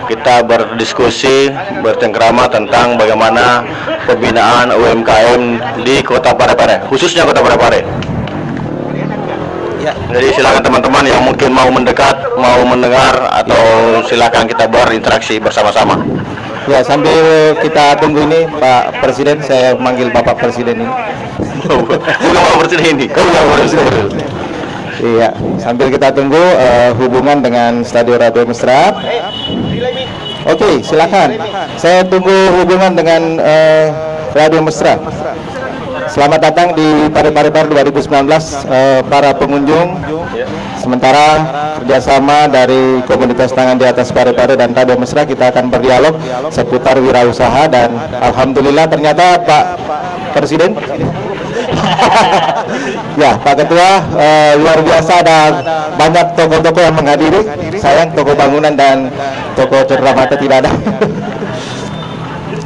kita berdiskusi, bercengkrama tentang bagaimana pembinaan UMKM di Kota Parepare, khususnya Kota Parepare. Ya. Jadi silakan teman-teman yang mungkin mau mendekat, mau mendengar, atau silakan kita berinteraksi bersama-sama. Ya, sambil kita tunggu ini Pak Presiden, saya manggil Bapak Presiden ini. Bukan Pak Presiden ini. Iya, sambil kita tunggu hubungan dengan Stadion Radio Mesra. Oke, silakan. Saya tunggu hubungan dengan Radio Mesra. Selamat datang di Parepare 2019 para pengunjung. Sementara kerjasama dari komunitas tangan di atas Parepare dan Radio Mesra, kita akan berdialog seputar wirausaha, dan alhamdulillah ternyata Pak Presiden ya, Pak Ketua, luar biasa, ada banyak toko-toko yang menghadiri. Sayang toko bangunan dan toko cendera mata tidak ada.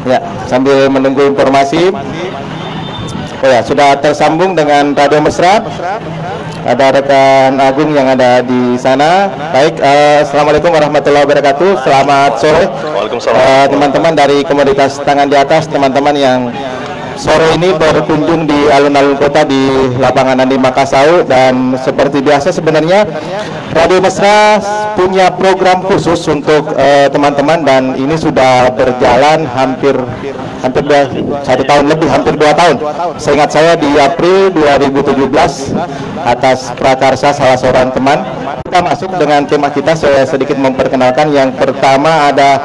Ya, sambil menunggu informasi. Oh ya, sudah tersambung dengan Radio Mesra. Ada rekan Agung yang ada di sana. Baik, assalamualaikum warahmatullahi wabarakatuh. Selamat sore. Waalaikumsalam. Teman-teman dari komunitas tangan di atas, teman-teman yang sore ini berkunjung di alun-alun kota di lapangan Andi Makassau, dan seperti biasa sebenarnya Radio Mesra punya program khusus untuk teman-teman, dan ini sudah berjalan hampir 1 tahun lebih, hampir 2 tahun. Seingat saya di April 2017 atas prakarsa salah seorang teman. Kita masuk dengan tema kita, saya sedikit memperkenalkan. Yang pertama ada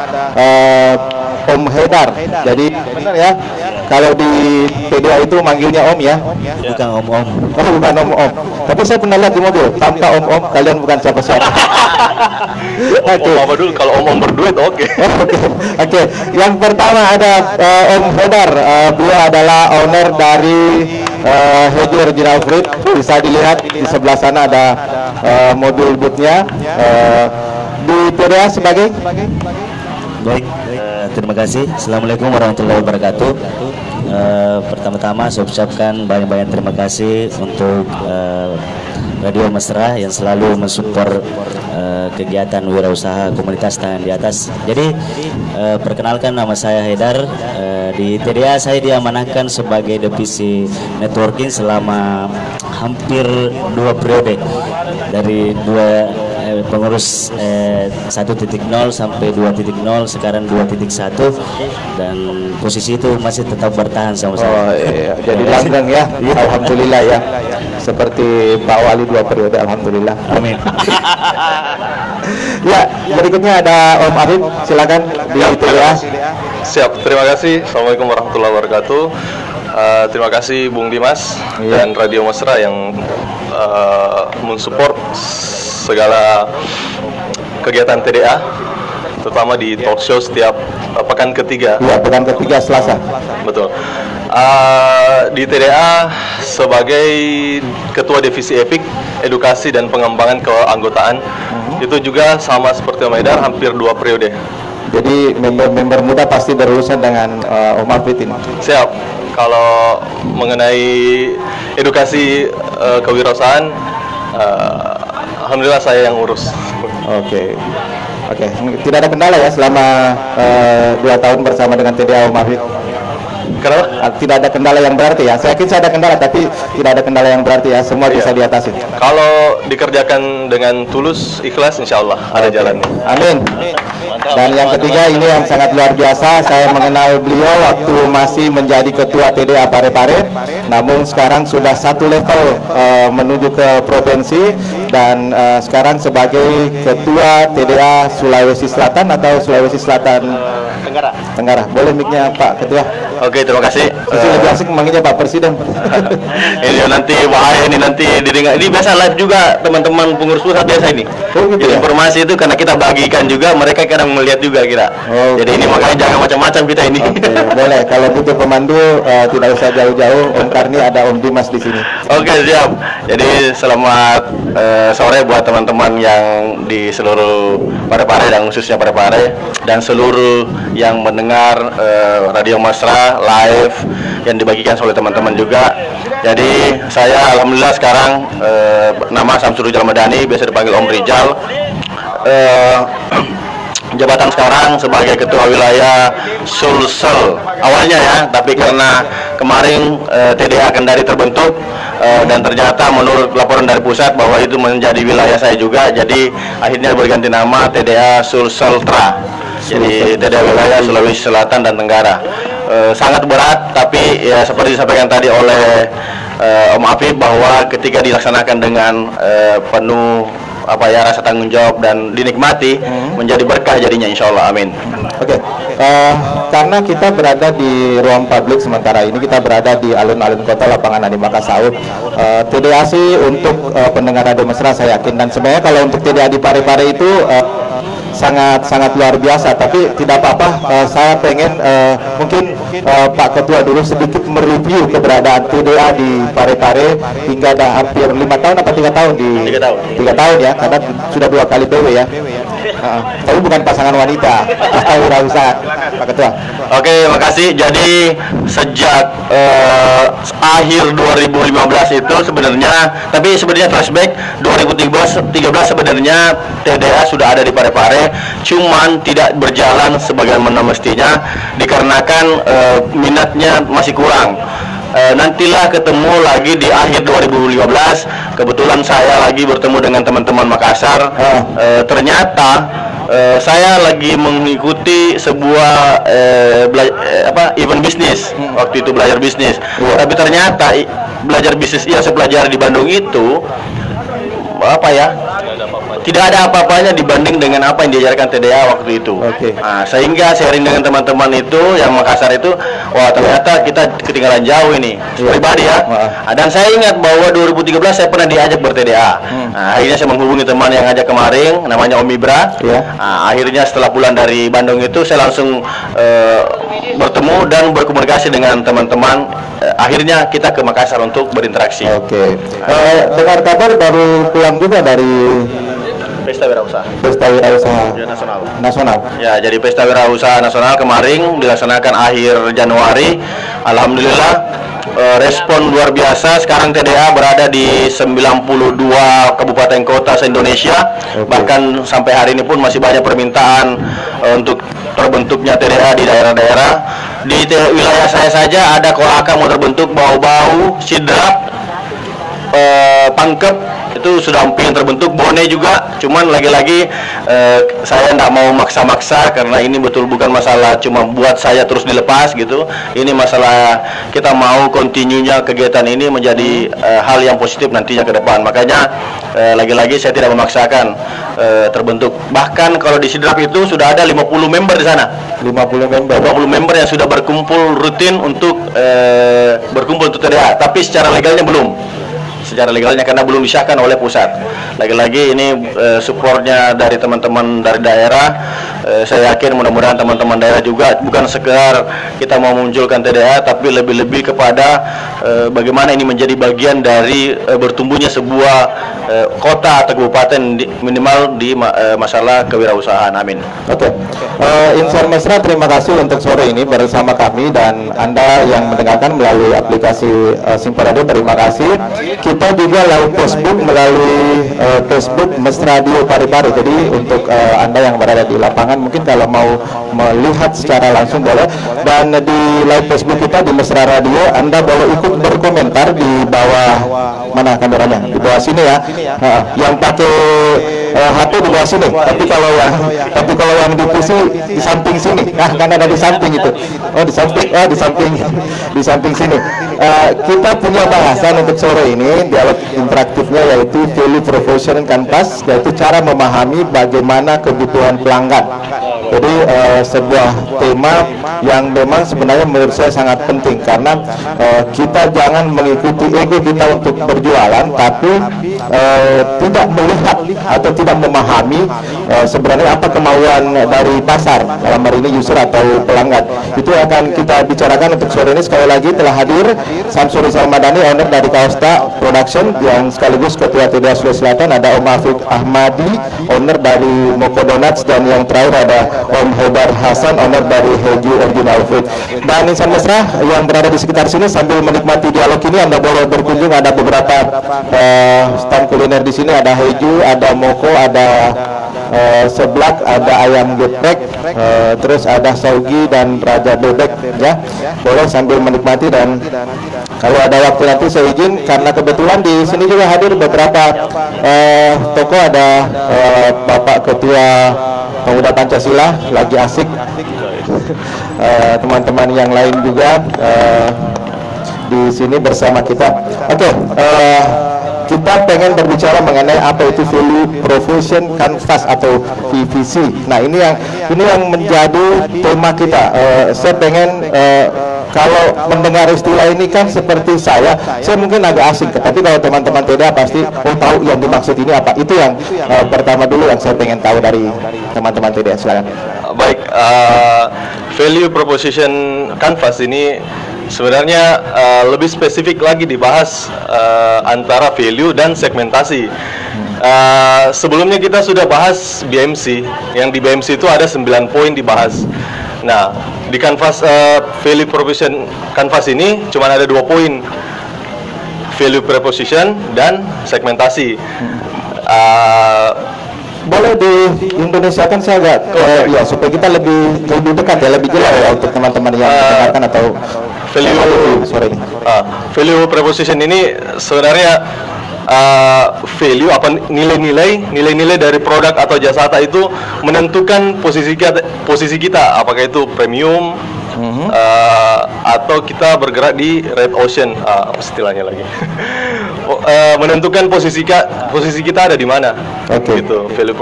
Om Haidar. Jadi benar ya, kalau di PDA itu manggilnya Om ya? Bukan Om-Om. Oh, bukan Om-Om. Tapi saya pernah lihat di mobil, tanpa Om-Om, kalian bukan siapa-siapa. Oke. Om apa dulu? Kalau Om berduit, oke. Oke. Yang pertama ada Om Haidar. Beliau adalah owner dari Hejo Original Fruit. Bisa dilihat di sebelah sana ada mobil bootnya. Di PDA sebagai? Baik, terima kasih. Assalamualaikum warahmatullahi wabarakatuh. Pertama-tama saya ucapkan banyak-banyak terima kasih untuk Radio Mesra yang selalu mensupport kegiatan wirausaha komunitas tangan di atas. Jadi perkenalkan, nama saya Haidar. Di TDA saya diamanahkan sebagai divisi networking selama hampir 2 periode, dari pengurus 1.0 sampai 2.0, sekarang 2.1, dan posisi itu masih tetap bertahan sama saya. Oh iya, jadi langgeng ya. Alhamdulillah ya. Seperti Pak Wali 2 periode, alhamdulillah. Amin. Ya, berikutnya ada Om Arif, silakan di TDA. Siap, terima kasih. Assalamualaikum warahmatullahi wabarakatuh. Terima kasih Bung Dimas dan Radio Mesra yang mensupport segala kegiatan TDA, terutama di talk show setiap pekan ketiga. Ya, pekan ketiga Selasa. Betul. Di TDA sebagai Ketua Divisi EPIK, Edukasi dan Pengembangan Keanggotaan, itu juga sama seperti Om Haidar, hampir 2 periode. Jadi member-member muda pasti berurusan dengan Om Arif ini. Siap. Kalau mengenai edukasi kewirausahaan, alhamdulillah saya yang urus. Oke. Tidak ada kendala ya selama 2 tahun bersama dengan TDA Om Arif? Kenapa? Tidak ada kendala yang berarti ya. Saya yakin saya ada kendala, tapi tidak ada kendala yang berarti ya. Semua bisa diatasi. Kalau dikerjakan dengan tulus, ikhlas, insya Allah ada jalannya. Amin. Dan yang ketiga, ini yang sangat luar biasa. Saya mengenal beliau waktu masih menjadi Ketua TDA Parepare, namun sekarang sudah 1 level menuju ke provinsi, dan sekarang sebagai Ketua TDA Sulawesi Selatan atau Sulawesi Selatan Tenggara. Boleh mic-nya Pak Ketua? Oke, terima kasih. Masih lebih asik memanggilnya Pak Presiden. Ini nanti bahaya, ini nanti didengar. Ini biasa live juga teman-teman pengurus pusat biasa ini. Oh, gitu ya? Informasi itu karena kita bagikan juga, mereka kadang melihat juga kira. Oh, jadi ini makanya jangan macam-macam kita ini. Oke, boleh. Kalau butuh pemandu tidak usah jauh-jauh. Om Karni ada Om Dimas di sini. Oke, siap. Jadi selamat sore buat teman-teman yang di seluruh Parepare dan khususnya Parepare, dan seluruh yang mendengar Radio Mesra live yang dibagikan oleh teman-teman juga. Jadi saya alhamdulillah sekarang nama Samsul Rijal Madani, biasa dipanggil Om Rijal. jabatan sekarang sebagai Ketua Wilayah Sulsel awalnya ya, tapi karena kemarin TDA Kendari terbentuk dan ternyata menurut laporan dari pusat bahwa itu menjadi wilayah saya juga, jadi akhirnya berganti nama TDA Sulseltra. Jadi TDA Wilayah Sulawesi Selatan dan Tenggara. Sangat berat, tapi ya seperti disampaikan tadi oleh Om Afif bahwa ketika dilaksanakan dengan penuh rasa tanggung jawab dan dinikmati, menjadi berkah jadinya, insya Allah, amin. Oke, karena kita berada di ruang publik sementara ini, kita berada di alun-alun kota Lapangan Andi Makassau. TDA sih untuk pendengar Radio Mesra saya yakin, dan sebenarnya kalau untuk TDA di Parepare itu sangat luar biasa, tapi tidak apa-apa. Saya pengen mungkin Pak Ketua dulu sedikit mereview keberadaan TDA di Parepare hingga ada hampir 5 tahun apa 3 tahun di 3 tahun ya, karena sudah 2 kali PW ya. Tapi bukan pasangan wanita, Wirausaha, Pak Ketua. Oke, makasih. Jadi sejak akhir 2015 itu sebenarnya, tapi sebenarnya flashback 2013 sebenarnya TDA sudah ada di Parepare, cuman tidak berjalan sebagaimana mestinya dikarenakan minatnya masih kurang. Nantilah ketemu lagi di akhir 2015. Kebetulan saya lagi bertemu dengan teman-teman Makassar. Ternyata saya lagi mengikuti sebuah event bisnis. Waktu itu belajar bisnis. Tapi ternyata belajar bisnis yang saya pelajari di Bandung itu tidak ada apa-apanya dibanding dengan apa yang diajarkan TDA waktu itu. Nah, sehingga sharing dengan teman-teman itu yang Makassar itu, wah ternyata kita ketinggalan jauh ini, pribadi ya. Dan saya ingat bahwa 2013 saya pernah diajak ber-TDA. Nah, akhirnya saya menghubungi teman yang ngajak kemarin, namanya Om Ibra. Nah, akhirnya setelah pulang dari Bandung itu saya langsung bertemu dan berkomunikasi dengan teman-teman. Akhirnya kita ke Makassar untuk berinteraksi. Dengar kabar baru pulang juga dari Pesta Wirausaha. Pesta Wirausaha Nasional. Ya, jadi Pesta Wirausaha Nasional kemarin dilaksanakan akhir Januari. Alhamdulillah respon luar biasa. Sekarang TDA berada di 92 kabupaten kota se-Indonesia. Bahkan sampai hari ini pun masih banyak permintaan untuk terbentuknya TDA di daerah-daerah. Di wilayah saya saja ada Kolaka mau terbentuk, Bau-Bau, Sidrap, Pangkep itu sudah hampir terbentuk, Bone juga. Cuman lagi-lagi saya tidak mau maksa-maksa karena ini betul bukan masalah cuma buat saya terus dilepas gitu. Ini masalah kita mau continue-nya kegiatan ini menjadi hal yang positif nantinya ke depan. Makanya lagi-lagi saya tidak memaksakan terbentuk. Bahkan kalau di Sidrap itu sudah ada 50 member di sana. 50 member yang sudah berkumpul rutin untuk berkumpul untuk TDA, tapi secara legalnya belum. Karena belum disahkan oleh pusat. Lagi-lagi ini supportnya dari teman-teman dari daerah. Saya yakin mudah-mudahan teman-teman daerah juga bukan sekedar kita mau memunculkan TDA, tapi lebih-lebih kepada bagaimana ini menjadi bagian dari bertumbuhnya sebuah kota atau kabupaten minimal di masalah kewirausahaan. Amin. Insan Mesra, terima kasih untuk sore ini bersama kami, dan Anda yang mendengarkan melalui aplikasi Simpo Radio, terima kasih. Kita juga live Facebook melalui Facebook Mesra Radio Parepare. Jadi untuk Anda yang berada di lapangan, mungkin kalau mau melihat secara langsung boleh, dan di live Facebook kita di Mesra Radio Anda boleh ikut berkomentar di bawah, mana kameranya, di bawah sini ya. Yang pakai HP di bawah sini, tapi kalau yang di PC di samping sini, kan ada di samping itu. Di samping sini. Kita punya bahasan untuk sore ini, dialog interaktifnya, yaitu value proposition canvas, yaitu cara memahami bagaimana kebutuhan pelanggan. Jadi sebuah tema yang memang sebenarnya menurut saya sangat penting, karena kita jangan mengikuti ego kita untuk berjualan, tapi tidak melihat atau tidak memahami sebenarnya apa kemauan dari pasar, dalam hari ini user atau pelanggan. Itu akan kita bicarakan untuk sore ini. Sekali lagi telah hadir Samsuri Salmadani, owner dari Kausta Production, yang sekaligus Ketua TDA Sulawesi Selatan. Ada Om Afif Ahmadi, owner dari Moko Donuts, dan yang terakhir ada Om Hebar Hasan, owner dari Heju Original Food. Dan Insan Mesra yang berada di sekitar sini, sambil menikmati dialog ini Anda boleh berkunjung. Ada beberapa stand kuliner di sini, ada Heju, ada Moko, ada seblak, ada ayam geprek, terus ada saugi dan raja bebek ya. Boleh sambil menikmati, dan kalau ada waktu nanti saya izin, karena kebetulan di sini juga hadir beberapa tokoh, ada Bapak Ketua Pemuda Pancasila lagi asik, teman-teman yang lain juga di sini bersama kita. Oke, kita pengen berbicara mengenai apa itu value proposition canvas atau VPC. Nah, ini yang menjadi tema kita. Saya pengen kalau mendengar istilah ini kan seperti saya mungkin agak asing, tapi kalau teman-teman TDA pasti tahu yang dimaksud ini apa. Itu yang pertama dulu yang saya pengen tahu dari teman-teman TDA. Silakan. Baik, value proposition canvas ini sebenarnya lebih spesifik lagi dibahas antara value dan segmentasi. Sebelumnya kita sudah bahas BMC, yang di BMC itu ada 9 poin dibahas. Nah, di canvas value proposition canvas ini cuma ada 2 poin, value proposition dan segmentasi. Boleh di Indonesia kan saya agak ya supaya kita lebih dekat ya, lebih jelas ya untuk teman-teman yang mendengarkan atau value proposition ini sebenarnya value apa nilai-nilai dari produk atau jasa itu menentukan posisi kita, apakah itu premium atau kita bergerak di red ocean, istilahnya lagi. Menentukan posisi kita ada di mana, gitu, value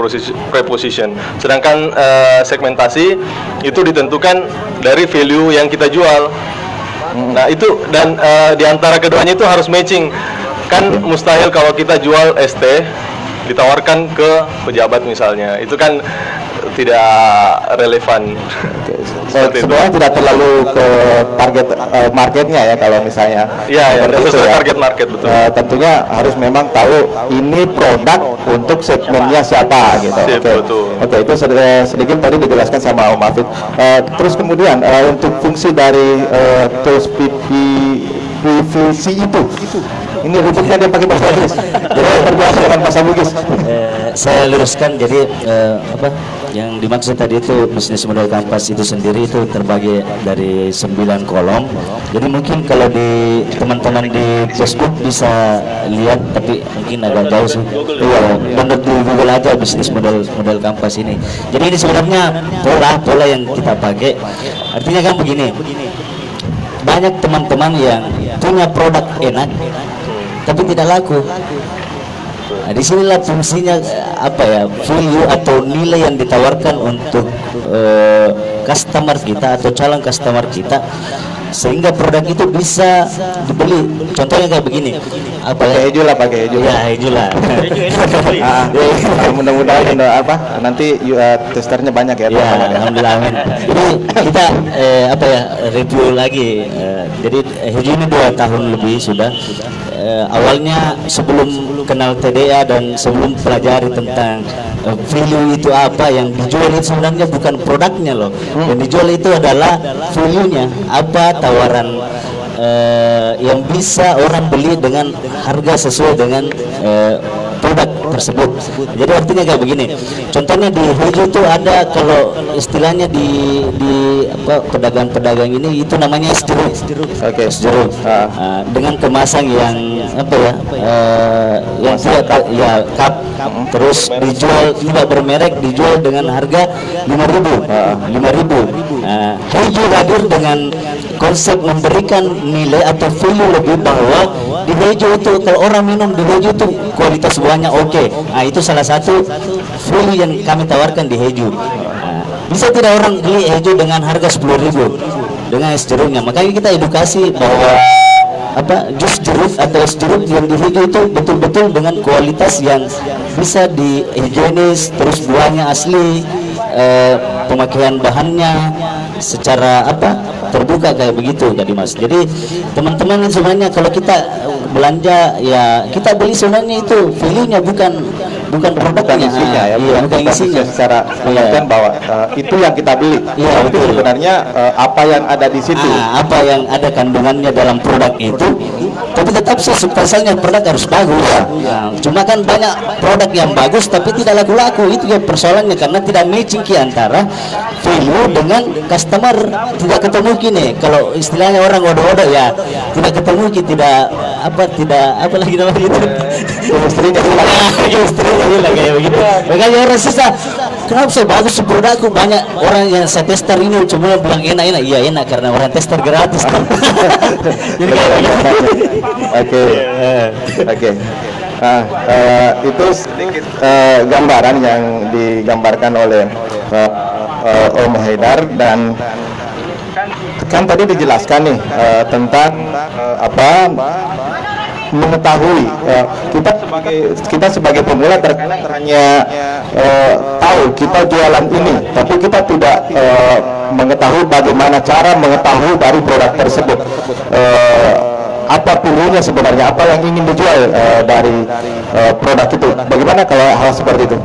proposition. Sedangkan segmentasi itu ditentukan dari value yang kita jual. Nah, itu dan di antara keduanya itu harus matching. Kan mustahil kalau kita jual ST ditawarkan ke pejabat misalnya, itu kan tidak relevan. Sebenarnya tidak terlalu ke target marketnya ya, kalau misalnya sesuai target market, betul. Tentunya harus memang tahu ini produk untuk segmennya siapa gitu. Oke, itu sedikit tadi dijelaskan sama Om Afid. Terus kemudian untuk fungsi dari tools PVC itu, ini ributnya dia pakai bahasa Inggris, jadi terbiasa dengan bahasa Bugis. Saya luruskan, jadi yang dimaksud tadi itu bisnis model kanvas itu sendiri itu terbagi dari 9 kolom. Jadi mungkin kalau di teman-teman di Facebook bisa lihat, tapi mungkin agak jauh sih. Download di Google aja bisnis model kanvas ini. Jadi ini sebenarnya pola yang kita pakai. Artinya kan begini, banyak teman-teman yang punya produk enak tapi tidak laku. Nah, disinilah fungsinya value atau nilai yang ditawarkan untuk customer kita atau calon customer kita, sehingga produk itu bisa dibeli. Contohnya kayak begini, pakai Heju lah. Ya, Heju lah. Mudah-mudahan nanti testernya banyak ya. Ya, alhamdulillah, amin. Jadi kita review lagi. Jadi Heju ini 2 tahun lebih sudah. Awalnya sebelum kenal TDA dan sebelum pelajari tentang value itu apa, yang dijual itu sebenarnya bukan produknya loh. Yang dijual itu adalah value-nya, apa tawaran yang bisa orang beli dengan harga sesuai dengan produk tersebut. Jadi artinya kayak begini. Contohnya di Heju itu ada, kalau istilahnya di pedagang-pedagang ini itu namanya es jeruk. Es jeruk. Dengan kemasan yang yang cup, terus dijual tidak bermerek, dijual dengan harga 5.000. Heju hadir dengan konsep memberikan nilai atau value lebih, bahwa di Heju itu kalau orang minum di Heju itu kualitas buahnya oke. Nah, itu salah satu value yang kami tawarkan di Heju. Bisa tidak orang beli Heju dengan harga 10.000 dengan es jeruknya? Makanya kita edukasi bahwa jus jeruk atau es jeruk yang di Heju itu betul-betul dengan kualitas yang bisa di higienis, terus buahnya asli, pemakaian bahannya secara terbuka kayak begitu, jadi Mas. Jadi teman-teman sebenarnya kalau kita belanja ya kita beli sebenarnya itu value-nya bukan produknya, isinya ya, iya, bukan isinya. Secara mengingatkan bahwa itu yang kita beli. Iya, Tapi betul. sebenarnya apa yang ada di situ. Apa yang ada kandungannya dalam produk itu, tapi tetap substansialnya produk harus bagus. Cuma kan banyak produk yang bagus tapi tidak laku-laku, itu yang persoalannya, karena tidak matching antara value dengan customer, tidak ketemu kini. Kalau istilahnya orang odo-odo ya, tidak ketemu tidak apa lagi namanya itu. Istrinya hilang kayak begitu. Makanya orang susah. Kenapa saya bagus produkku, banyak orang yang saya tester ini cuma bilang enak-enak. Iya enak karena orang tester gratis. Jadi kayak begitu. Oke. Nah, itu sedikit gambaran yang digambarkan oleh Om Haidar, dan kan tadi dijelaskan nih tentang mengetahui kita sebagai pemula terkadang hanya tahu kita jualan ini, tapi kita tidak mengetahui bagaimana cara mengetahui dari produk tersebut. Apa pilihannya sebenarnya, apa yang ingin dijual dari produk itu. Bagaimana kalau hal seperti itu?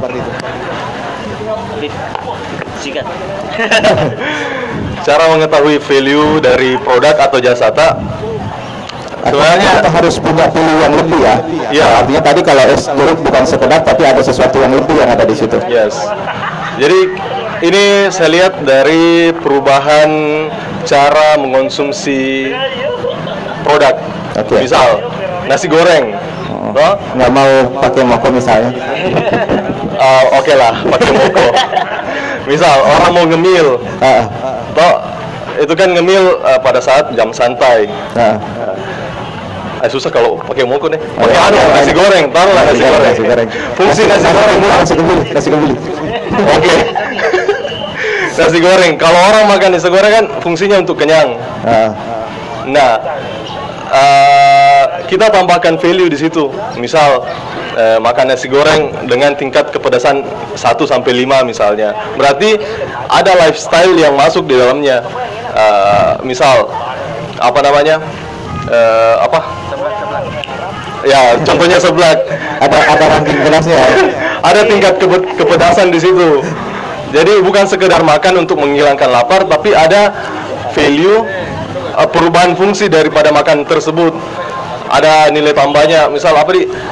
Sikat. Cara mengetahui value dari produk atau jasa tak, Sebenarnya kita harus punya pilihan yang lebih ya. Iya. Artinya tadi kalau es jeruk bukan sekedar, tapi ada sesuatu yang lebih yang ada di situ. Yes. Jadi ini saya lihat dari perubahan cara mengonsumsi produk. Oke. Misal nasi goreng, toh? Nggak mau pakai moko misalnya. Oke lah, pakai moko. Misal orang mau ngemil, toh itu kan ngemil pada saat jam santai. Susah kalau pakai moko nih. Pakai nasi goreng, taruhlah nasi goreng. Fungsi nasi goreng, nasi kembali. Oke. Nasi goreng. Kalau orang makan nasi goreng kan fungsinya untuk kenyang. Nah, kita tambahkan value di situ. Misal makan nasi goreng dengan tingkat kepedasan 1-5 misalnya. Berarti ada lifestyle yang masuk di dalamnya. Misal apa namanya? Ya, contohnya seblak. Ada ranking kelasnya. Ada tingkat kepedasan di situ. Jadi bukan sekedar makan untuk menghilangkan lapar, tapi ada value, perubahan fungsi daripada makan tersebut. Ada nilai tambahnya, misal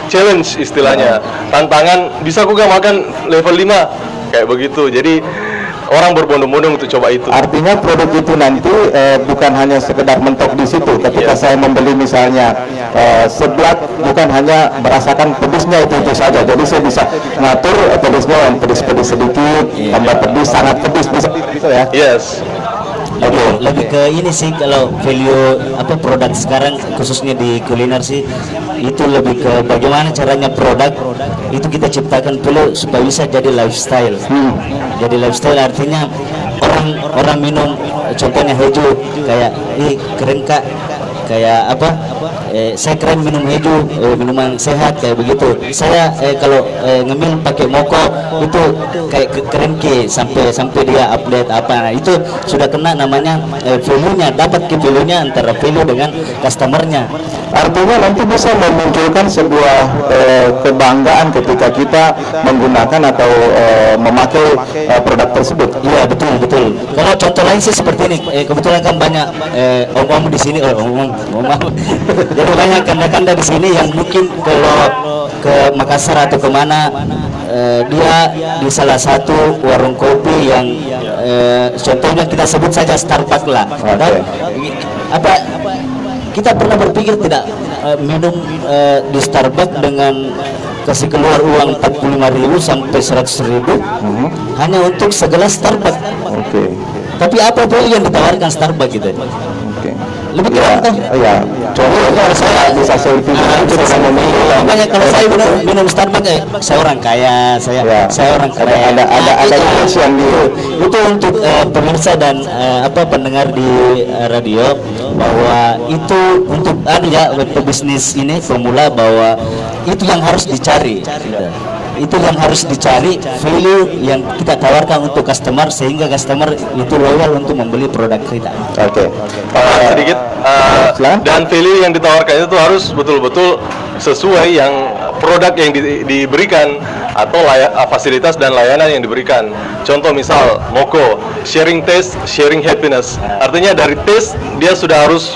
challenge istilahnya, tantangan, bisa aku gak makan level 5 kayak begitu. Jadi orang berbondong-bondong untuk coba itu. Artinya produk itu nanti bukan hanya sekedar mentok di situ. Ketika saya membeli misalnya seblak, bukan hanya merasakan pedesnya itu saja. Jadi saya bisa ngatur pedesnya yang pedis sedikit, tambah pedis, sangat pedis, bisa gitu ya. Yes. Lebih ke ini sih, kalau value produk sekarang khususnya di kuliner sih, itu lebih ke bagaimana caranya produk itu kita ciptakan dulu supaya bisa jadi lifestyle. Jadi lifestyle artinya orang minum, contohnya hejo, kayak keren kak, kayak saya keren minum hejo, minuman sehat kayak begitu. Saya kalau ngemil pakai moko itu kayak keren ke, sampai dia update apa. Nah, itu sudah kena namanya value-nya, dapat ke value-nya antara value dengan customernya. Artinya nanti bisa memunculkan sebuah kebanggaan ketika kita menggunakan atau memakai produk tersebut. Iya, betul. Kalau contoh lain sih seperti ini, kebetulan kan banyak om-om di sini, jadi banyak kanda-kanda di sini yang mungkin kalau ke Makassar atau kemana, dia di salah satu warung kopi yang contohnya kita sebut saja Starbucks lah. Dan kita pernah berpikir tidak minum di Starbucks dengan kasih keluar uang 45.000 sampai 100.000 hanya untuk segelas Starbucks. Tapi apa pun yang ditawarkan Starbucks gitu. Lebih keren kan? Iya. Contohnya kalau saya bisa selfie, makanya kalau saya minum Starbucks, saya orang kaya, saya orang kaya. Ada yang itu untuk pemirsa dan pendengar di radio, bahwa itu untuk bisnis ini pemula, bahwa itu yang harus dicari. Itu yang harus dicari, value yang kita tawarkan untuk customer, sehingga customer itu loyal untuk membeli produk kita. Sedikit dan value yang ditawarkan itu harus betul-betul sesuai yang produk yang diberikan. atau fasilitas dan layanan yang diberikan. Contoh misal Moko, sharing taste, sharing happiness. Artinya dari taste dia sudah harus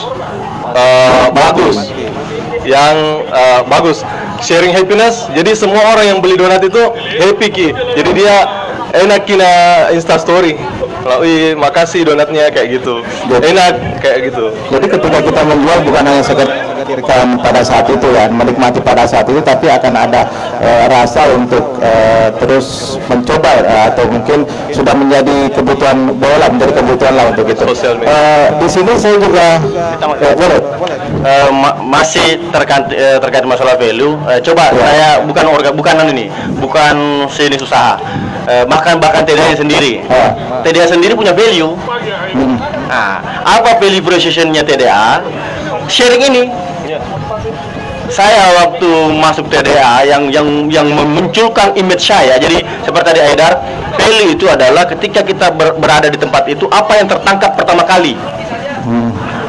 bagus, yang bagus. Sharing happiness, jadi semua orang yang beli donat itu happy Ki. Jadi dia enak kina Instastory. Wih, makasih donatnya kayak gitu. Enak kayak gitu. Jadi ketika kita menjual bukan hanya sekedar pada saat itu ya, menikmati pada saat itu, tapi akan ada rasa untuk terus mencoba atau mungkin sudah menjadi kebutuhan bola, menjadi kebutuhan lah untuk itu. Di sini saya juga boleh. Masih terkait masalah value. Coba saya bukan sejenis usaha. Bahkan TDA sendiri. TDA sendiri punya value. Nah, apa value proposition-nya TDA? Sharing ini. Saya waktu masuk TDA yang memunculkan image saya. Jadi seperti tadi Aidar, value itu adalah ketika kita berada di tempat itu, apa yang tertangkap pertama kali.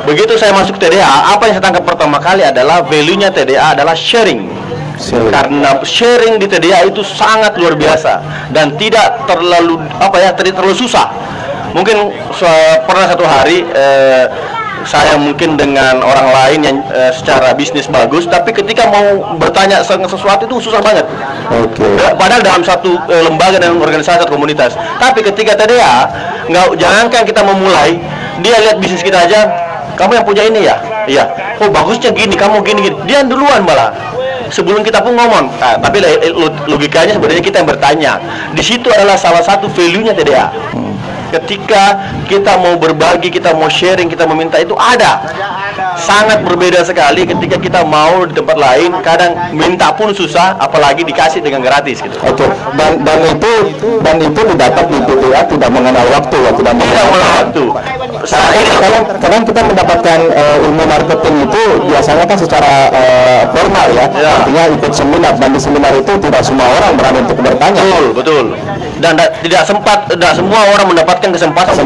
Begitu saya masuk TDA, apa yang saya tangkap pertama kali adalah value-nya TDA adalah sharing. Karena sharing di TDA itu sangat luar biasa dan tidak terlalu terlalu susah. Mungkin pernah satu hari saya mungkin dengan orang lain yang secara bisnis bagus, tapi ketika mau bertanya sesuatu itu susah banget. Padahal dalam satu lembaga dan organisasi atau komunitas. Tapi ketika TDA, jangankan kita memulai, dia lihat bisnis kita aja, kamu yang punya ini ya? Iya. Oh bagusnya gini, kamu gini. Dia duluan malah. Sebelum kita pun ngomong, tapi logikanya sebenarnya kita yang bertanya. Di situ adalah salah satu value-nya TDA. Ketika kita mau berbagi, kita mau sharing, kita meminta, itu ada. Sangat berbeda sekali ketika kita mau di tempat lain, kadang minta pun susah, apalagi dikasih dengan gratis gitu. Dan itu didapat di TDA tidak mengenal waktu ya, tidak mengenal waktu. Kadang kita mendapatkan ilmu marketing itu biasanya kan secara formal ya. Artinya ikut seminar, dan di seminar itu tidak semua orang berani untuk bertanya. Betul. Dan tidak semua orang mendapatkan kesempatan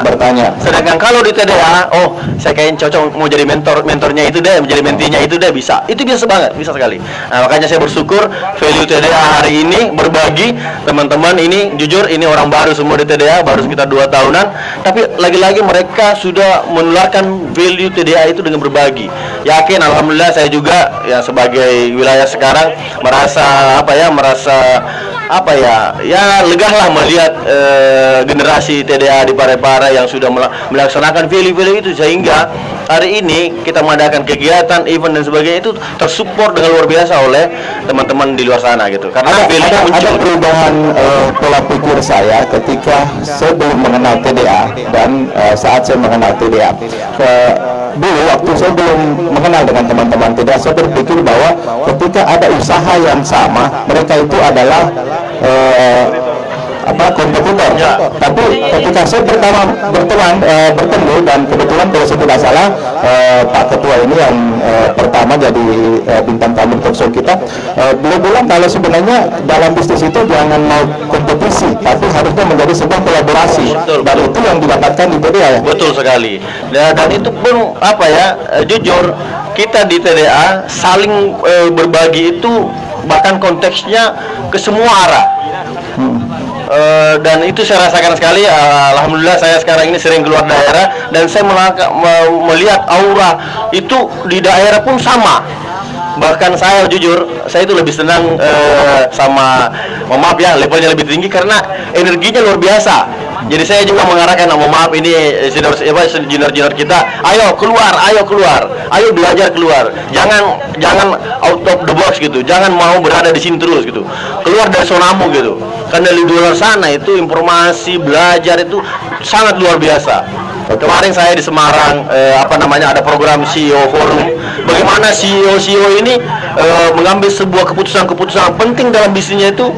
bertanya. Sedangkan kalau di TDA, saya kayaknya cocok mau jadi mentornya itu deh, menjadi mentinya itu deh, bisa. Itu biasa banget, bisa sekali. Nah, makanya saya bersyukur value TDA hari ini berbagi. Teman-teman ini jujur, ini orang baru semua di TDA, baru sekitar 2 tahunan, tapi lagi-lagi mereka sudah menularkan value TDA itu dengan berbagi. Yakin, alhamdulillah saya juga ya sebagai wilayah sekarang merasa legah lah melihat generasi TDA di Parepare yang sudah melaksanakan value-value itu, sehingga hari ini kita mengadakan kegiatan, event dan sebagainya itu tersupport dengan luar biasa oleh teman-teman di luar sana gitu. Karena ada perubahan pola pikir saya ketika saya belum mengenal TDA dan saat saya mengenal TDA. Dulu waktu saya belum mengenal dengan teman-teman TDA, saya berpikir bahwa ketika ada usaha yang sama, mereka itu adalah kompetitor. Tapi ketika saya pertama bertemu dan kebetulan kalau saya tidak salah Pak Ketua ini yang pertama jadi bintang tamu talk show kita, beliau bilang kalau sebenarnya dalam bisnis itu jangan mau kompetisi, tapi harusnya menjadi sebuah kolaborasi. Dan itu yang didapatkan di TDA ya. Betul sekali. Dan itu pun jujur kita di TDA saling berbagi itu, bahkan konteksnya ke semua arah. Dan itu saya rasakan sekali. Alhamdulillah saya sekarang ini sering keluar daerah dan saya melihat aura itu di daerah pun sama. Bahkan saya jujur, saya itu lebih senang maaf ya, levelnya lebih tinggi karena energinya luar biasa. Jadi saya juga mengarahkan, maaf ini junior kita, ayo keluar, ayo belajar keluar. Jangan out of the box gitu, jangan mau berada di sini terus gitu. Keluar dari zonamu gitu. Karena di luar sana itu informasi belajar itu sangat luar biasa. Kemarin saya di Semarang, ada program CEO Forum. Bagaimana CEO ini mengambil sebuah keputusan penting dalam bisnisnya itu.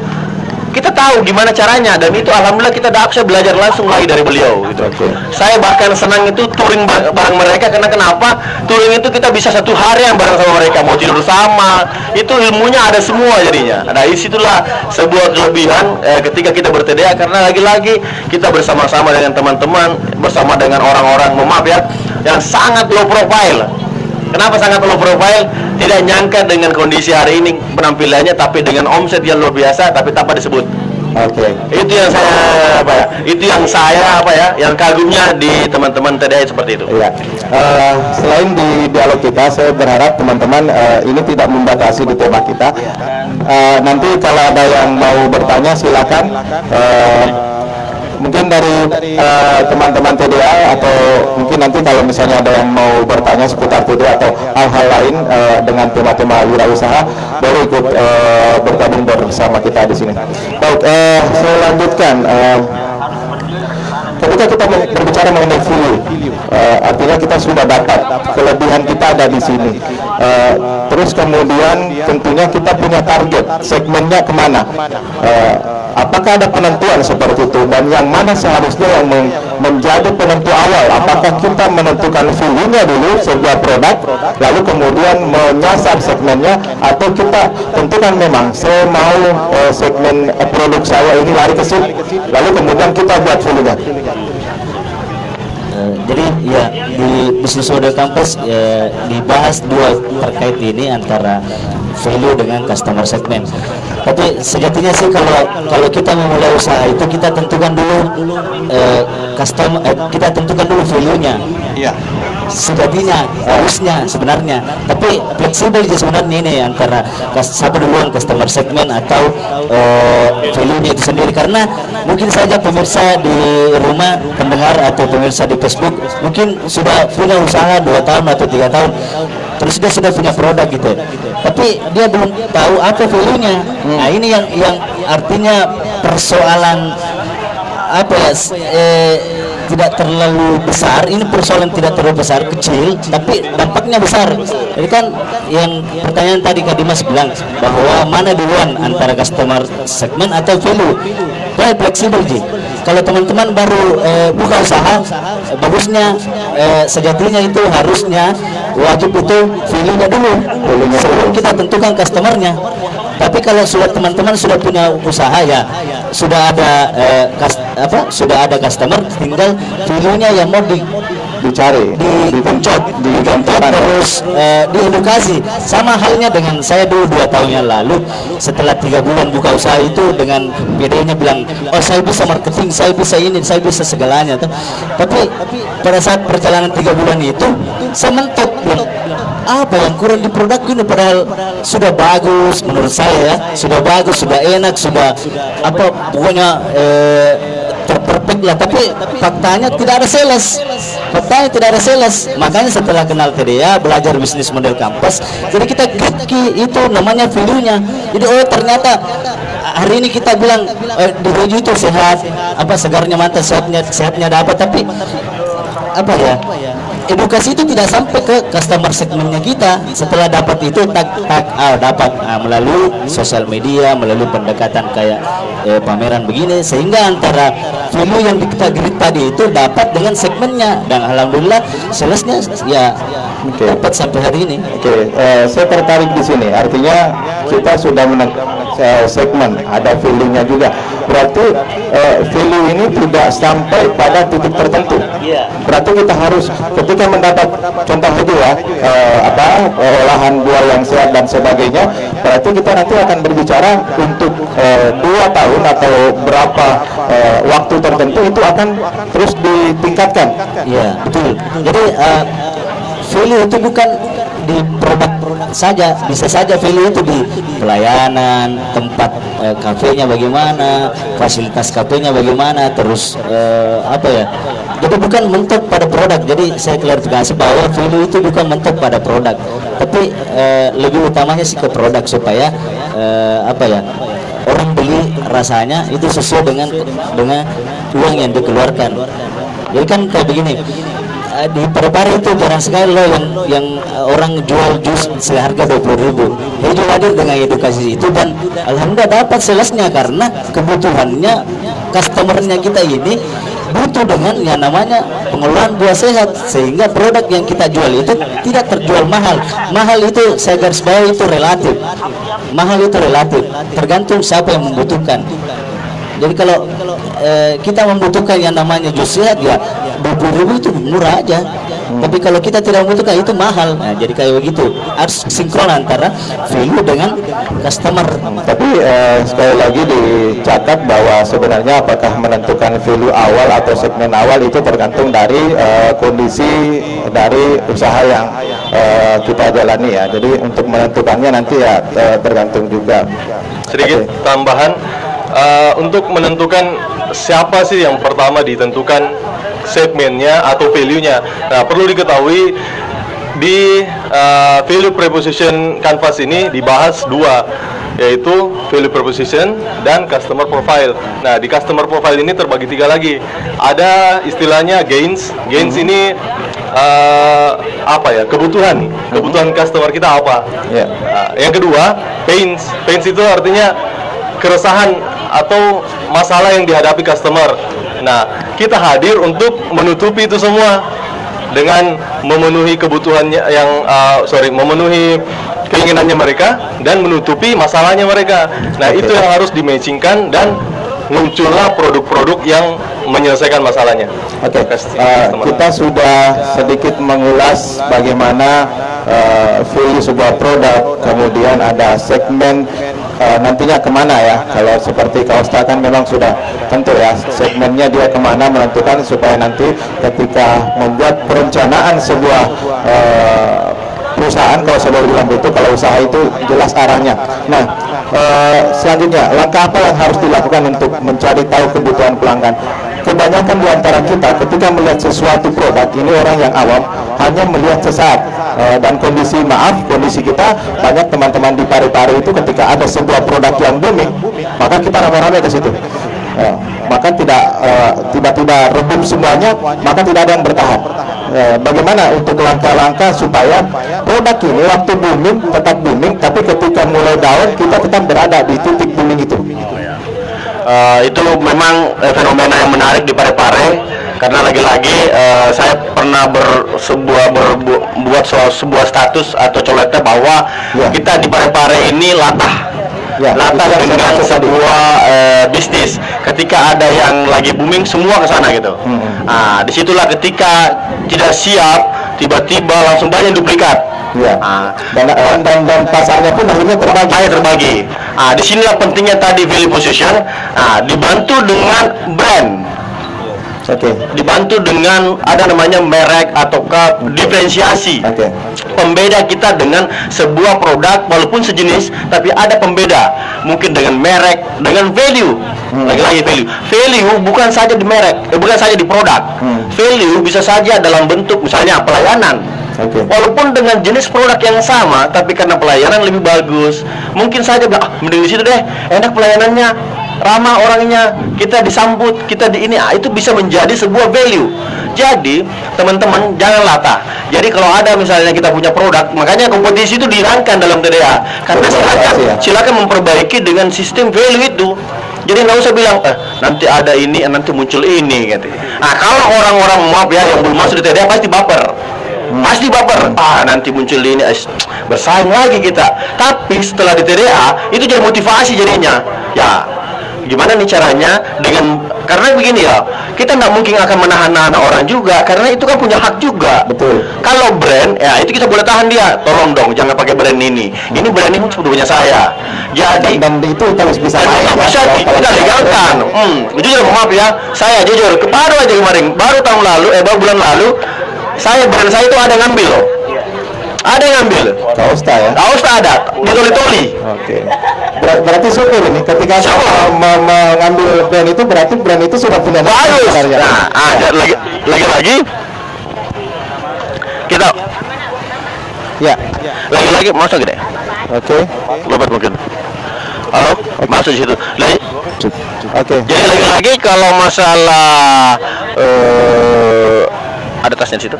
Kita tahu gimana caranya, dan itu alhamdulillah kita bisa belajar langsung lagi dari beliau gitu. Saya bahkan senang itu touring bareng mereka, karena kenapa? Touring itu kita bisa 1 hari yang bareng sama mereka, mau tidur sama, itu ilmunya ada semua jadinya. Nah, disitulah sebuah kelebihan ketika kita ber-TDA, karena lagi-lagi kita bersama-sama dengan teman-teman, bersama dengan orang-orang, maaf ya, yang sangat low profile. Kenapa sangat low profile? Tidak nyangka dengan kondisi hari ini penampilannya, tapi dengan omset yang luar biasa, tapi tanpa disebut. Oke. Itu yang saya yang kagumnya di teman-teman TDI seperti itu. Iya. Selain di dialog kita, saya berharap teman-teman ini tidak membatasi di tema kita. Nanti kalau ada yang mau bertanya silakan. Mungkin dari teman-teman TDA, atau mungkin nanti kalau misalnya ada yang mau bertanya seputar TDA atau hal-hal lain dengan tema-tema wirausaha, baru ikut bergabung bersama kita di sini. Baik, saya lanjutkan. Ketika kita berbicara mengenai value, artinya kita sudah dapat kelebihan kita ada di sini. Terus kemudian tentunya kita punya target segmennya kemana. Apakah ada penentuan seperti itu, dan yang mana seharusnya yang menjadi penentu awal? Apakah kita menentukan value-nya dulu sebuah produk, lalu kemudian menyasar segmennya, atau kita tentukan memang saya mau segmen produk saya ini lari ke sini, lalu kemudian kita buat value-nya? Jadi ya di bisnis model kampus dibahas dua terkait ini antara value dengan customer segment. Tapi sejatinya sih kalau kita memulai usaha itu kita tentukan dulu kita tentukan dulu value-nya. Iya. Sejatinya harusnya sebenarnya, tapi fleksibel aja sebenarnya ini antara satu duluan customer segment atau value-nya itu sendiri, karena mungkin saja pemirsa di rumah, pendengar atau pemirsa di Facebook mungkin sudah punya usaha 2 tahun atau 3 tahun, terus dia sudah punya produk gitu, tapi dia belum tahu apa value-nya. Nah ini yang artinya persoalan apa ya, tidak terlalu besar. Ini persoalan tidak terlalu besar, kecil, tapi dampaknya besar. Jadi kan yang pertanyaan tadi Kak Dimas bilang bahwa mana duluan antara customer segment atau value. Baik, fleksibel Ji. Kalau teman-teman baru buka usaha, bagusnya sejatinya itu harusnya wajib itu value-nya dulu sebelum kita tentukan customernya. Tapi kalau sudah teman-teman sudah punya usaha, ya sudah ada sudah ada customer, tinggal value-nya yang mau dicari, dipencot, terus diedukasi. Sama halnya dengan saya dulu 2 tahun yang lalu, setelah 3 bulan buka usaha itu dengan PD-nya bilang, oh saya bisa marketing, saya bisa ini, saya bisa segalanya. Tapi pada saat perjalanan 3 bulan itu saya mentok, apa yang kurang di produk ini, padahal sudah bagus menurut saya ya, sudah bagus, sudah enak, sudah apa pokoknya terperfect lah, tapi faktanya tidak ada sales. Makanya setelah kenal TDA, belajar bisnis model kampus, jadi kita kiki itu namanya value-nya. Jadi oh ternyata hari ini kita bilang di baju itu sehat, apa segarnya mantap, sehatnya dapat, tapi apa ya, edukasi itu tidak sampai ke customer segmennya kita. Setelah dapat itu dapat melalui sosial media, melalui pendekatan kayak pameran begini, sehingga antara value yang kita grid tadi itu dapat dengan segmennya, dan alhamdulillah salesnya ya dapat sampai hari ini. Saya tertarik di sini, artinya kita sudah segmen, ada value-nya juga. Berarti value ini tidak sampai pada titik tertentu. Berarti kita harus ketika mendapat contoh itu ya, olahan buah yang sehat dan sebagainya, berarti kita nanti akan berbicara untuk 2 tahun atau berapa waktu tertentu itu akan terus ditingkatkan. Iya, betul. Jadi value itu bukan di produk saja, bisa saja value itu di pelayanan, tempat kafenya bagaimana, fasilitas kafenya bagaimana, terus apa ya, jadi bukan mentok pada produk. Jadi saya klarifikasi bahwa value itu bukan mentok pada produk, tapi lebih utamanya sih ke produk, supaya apa ya, orang beli rasanya itu sesuai dengan uang yang dikeluarkan. Jadi kan kayak begini, di Parepare itu jarang sekali loh yang orang jual jus seharga 20.000. Dia hadir dengan edukasi itu, dan alhamdulillah dapat salesnya, karena kebutuhannya customernya kita ini butuh dengan yang namanya pengelolaan buah sehat, sehingga produk yang kita jual itu tidak terjual mahal. Mahal itu saya garis bawahi itu relatif. Mahal itu relatif, tergantung siapa yang membutuhkan. Jadi kalau kita membutuhkan yang namanya jus sehat, ya 20.000 itu murah aja. Tapi kalau kita tidak membutuhkan itu mahal. Nah, jadi kayak begitu. Harus sinkron antara value dengan customer. Tapi sekali lagi dicatat bahwa sebenarnya apakah menentukan value awal atau segmen awal itu tergantung dari kondisi dari usaha yang kita jalani ya. Jadi untuk menentukannya nanti ya tergantung juga. Sedikit tambahan, untuk menentukan siapa sih yang pertama ditentukan segmennya atau value-nya. Nah, perlu diketahui di value proposition canvas ini dibahas dua, yaitu value proposition dan customer profile. Nah, di customer profile ini terbagi tiga lagi. Ada istilahnya gains. Gains ini apa ya? Kebutuhan customer kita apa? Yeah. Nah, yang kedua, pains. Pains itu artinya keresahan atau masalah yang dihadapi customer. Nah, kita hadir untuk menutupi itu semua dengan memenuhi kebutuhannya memenuhi keinginannya mereka dan menutupi masalahnya mereka. Nah, itu yang harus di-matchingkan dan muncullah produk-produk yang menyelesaikan masalahnya. Oke, kita sudah sedikit mengulas bagaimana value sebuah produk, kemudian ada segmen nantinya kemana ya. Kalau seperti Kausta kan memang sudah tentu ya segmennya dia kemana menentukan supaya nanti ketika membuat perencanaan sebuah perusahaan, kalau saya boleh bilang begitu, kalau usaha itu jelas arahnya. Nah, selanjutnya langkah apa yang harus dilakukan untuk mencari tahu kebutuhan pelanggan? Kebanyakan di antara kita ketika melihat sesuatu produk, ini orang yang awam hanya melihat sesaat, dan kondisi kita banyak teman-teman di Parepare itu ketika ada sebuah produk yang booming, maka kita rame-rame ke situ. Maka tidak tiba-tiba redup semuanya, maka tidak ada yang bertahan. Bagaimana untuk langkah-langkah supaya produk ini waktu booming tetap booming, tapi ketika mulai down kita tetap berada di titik booming itu? Itu memang fenomena yang menarik di Parepare, karena lagi-lagi saya pernah membuat sebuah status atau coletnya bahwa kita di Parepare ini latah dengan sebuah bisnis. Ketika ada yang lagi booming, semua ke sana gitu. Nah, disitulah ketika tidak siap, tiba-tiba langsung banyak duplikat. Dan pasarnya pun akhirnya terbagi. Disinilah pentingnya tadi value position. Dibantu dengan brand. Dibantu dengan ada namanya merek ataukah diferensiasi. Pembeda kita dengan sebuah produk walaupun sejenis, tapi ada pembeda. Mungkin dengan merek, dengan value. Lagi-lagi value. Value bukan saja di merek, bukan saja di produk. Value bisa saja dalam bentuk misalnya pelayanan. Walaupun dengan jenis produk yang sama, tapi karena pelayanan lebih bagus, mungkin saja mending di situ deh, enak pelayanannya, ramah orangnya, kita disambut, kita di ini, itu bisa menjadi sebuah value. Jadi teman-teman jangan latah. Jadi kalau ada misalnya kita punya produk, makanya kompetisi itu dirangkan dalam TDA, karena silakan memperbaiki dengan sistem value itu. Jadi nggak usah bilang nanti ada ini, nanti muncul ini gitu. Kalau orang-orang maaf ya yang belum masuk di TDA pasti baper. Nanti muncul ini, bersaing lagi kita. Tapi setelah di TDA itu jadi motivasi jadinya. Ya, gimana nih caranya karena begini ya, kita nggak mungkin akan menahan orang juga, karena itu kan punya hak juga. Betul. Kalau brand, ya itu kita boleh tahan dia. Tolong dong, jangan pakai brand ini. Ini brand ini punya saya. Jadi dan itu harus bisa kita legalkan. Jujur maaf ya, saya jujur baru aja kemarin, baru bulan lalu. Brand saya itu ada yang ngambil loh. Ada yang ngambil. Kausta ya? Kausta ada, ditoli-toli. Berarti supir ini ketika mengambil brand itu, berarti brand itu sudah punya bagus. Nah, lagi-lagi kita lagi-lagi masuk gede. Lobat mungkin. Halo, masuk situ. Jadi lagi-lagi kalau masalah ada tasnya di situ.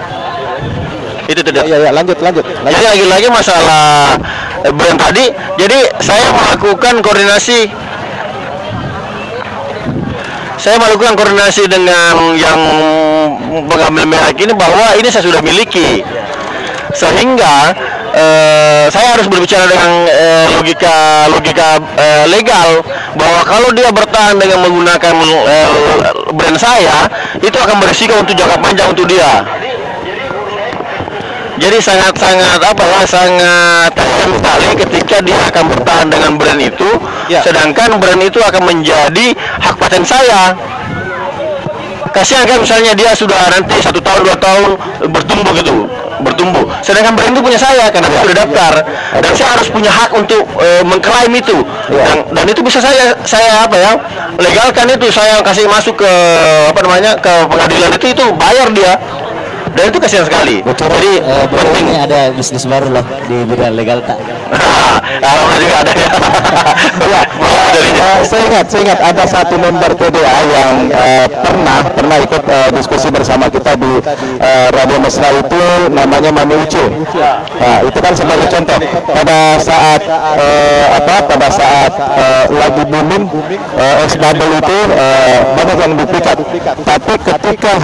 Itu tidak. Lanjut. Jadi lagi-lagi masalah brand tadi. Jadi saya melakukan koordinasi dengan yang mengambil merek ini, bahwa ini saya sudah miliki, sehingga saya harus berbicara dengan logika legal bahwa kalau dia bertahan dengan menggunakan brand saya, itu akan berisiko untuk jangka panjang untuk dia. Jadi sangat tajam sekali ketika dia akan bertahan dengan brand itu, sedangkan brand itu akan menjadi hak paten saya. Kasihan kan misalnya dia sudah nanti 1 tahun 2 tahun bertumbuh, sedangkan brand itu punya saya karena saya sudah daftar, dan saya harus punya hak untuk mengklaim itu, dan itu bisa saya legalkan itu, saya kasih masuk ke ke pengadilan itu bayar dia. Dan itu kasihan sekali. Jadi ini ada bisnis baru loh di bidang legal tak? Alhamdulillah juga ada. Saya ingat ada satu member TDA yang pernah ikut diskusi bersama kita di Radio Mesra itu, namanya Mami Ucu. Nah, itu kan sebagai contoh pada saat lagi booming es bubble itu banyak yang dipikat, tapi ketika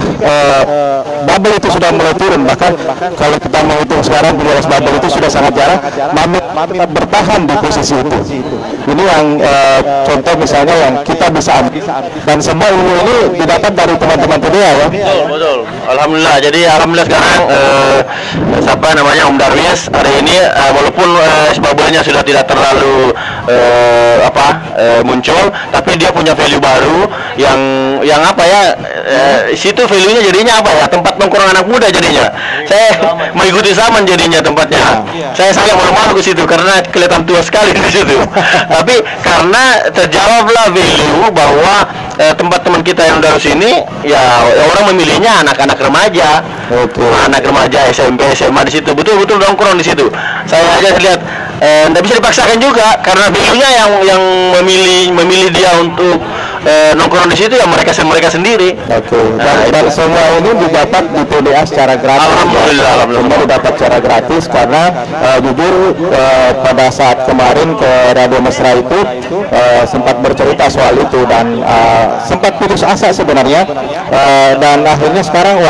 bubble itu sudah mulai turun, bahkan kalau kita menghitung sekarang punya es bubble itu sudah sangat jarang, Mami tetap bertahan di posisi itu. Ini yang contoh misalnya yang kita bisa ambil, dan semua ilmu ini didapat dari teman-teman TDA ya. Betul. Alhamdulillah. Jadi alhamdulillah sekarang Om Darwis hari ini walaupun es bubble-nya sudah tidak terlalu muncul, tapi dia punya value baru yang situ value-nya jadinya tempat nongkrong anak muda jadinya. Saya mengikuti zaman jadinya tempatnya. Saya sangat malu-malu ke situ karena kelihatan tua sekali di situ. Tapi karena terjawablah value bahwa tempat teman kita yang dari sini orang memilihnya anak-anak remaja. Anak remaja SMP, SMA di situ. Betul-betul nongkrong di situ. Saya aja lihat tidak bisa dipaksakan juga karena value-nya yang memilih dia untuk nongkrong di situ mereka sendiri. Dan semua ini didapat di TDA secara gratis. Alhamdulillah. Semua didapat secara gratis karena jujur pada saat kemarin ke Radio Mesra itu sempat bercerita soal itu dan sempat putus asa sebenarnya, dan akhirnya sekarang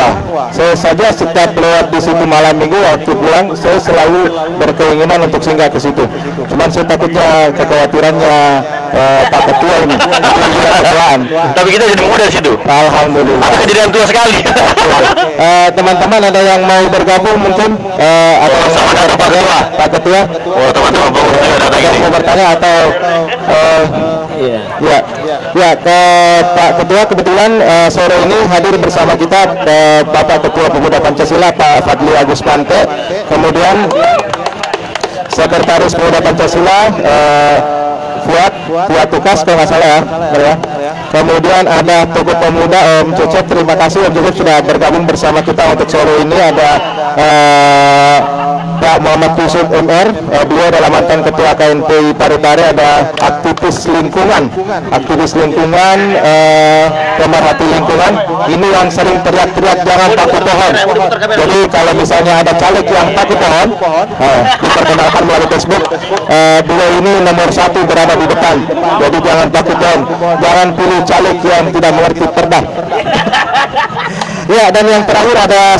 saya saja setiap lewat di situ malam minggu waktu pulang saya selalu berkeinginan untuk singgah ke situ. Cuman saya takutnya kekhawatirannya Pak Ketua ini. Tapi kita jadi muda di situ. Alhamdulillah. Aku kejadian tua sekali. Teman-teman ada yang mau bergabung mungkin atau sama dengan Pak Ketua? Oh, teman-teman mau bertanya atau ke Pak Ketua. Kebetulan sore ini hadir bersama kita Bapak Ketua Pemuda Pancasila Pak Fadli Agus Pante, kemudian Sekretaris Pemuda Pancasila Fuad Tukas kalau nggak salah ya. Kemudian ada Tokoh Pemuda Om Cecep, terima kasih Om Cecep sudah bergabung bersama kita untuk sore ini. Ada Pak Muhammad Yusuf MR, beliau adalah mantan Ketua KNPI Parepare. Ada aktivis lingkungan, pemerhati lingkungan. Ini yang sering teriak-teriak jangan takut pohon. Jadi kalau misalnya ada caleg yang takut pohon, diperkenalkan melalui Facebook. Beliau ini nomor 1 berada di depan. Jadi jangan takut pohon, jangan pilih caleg yang tidak mengerti perda. Ya, dan yang terakhir ada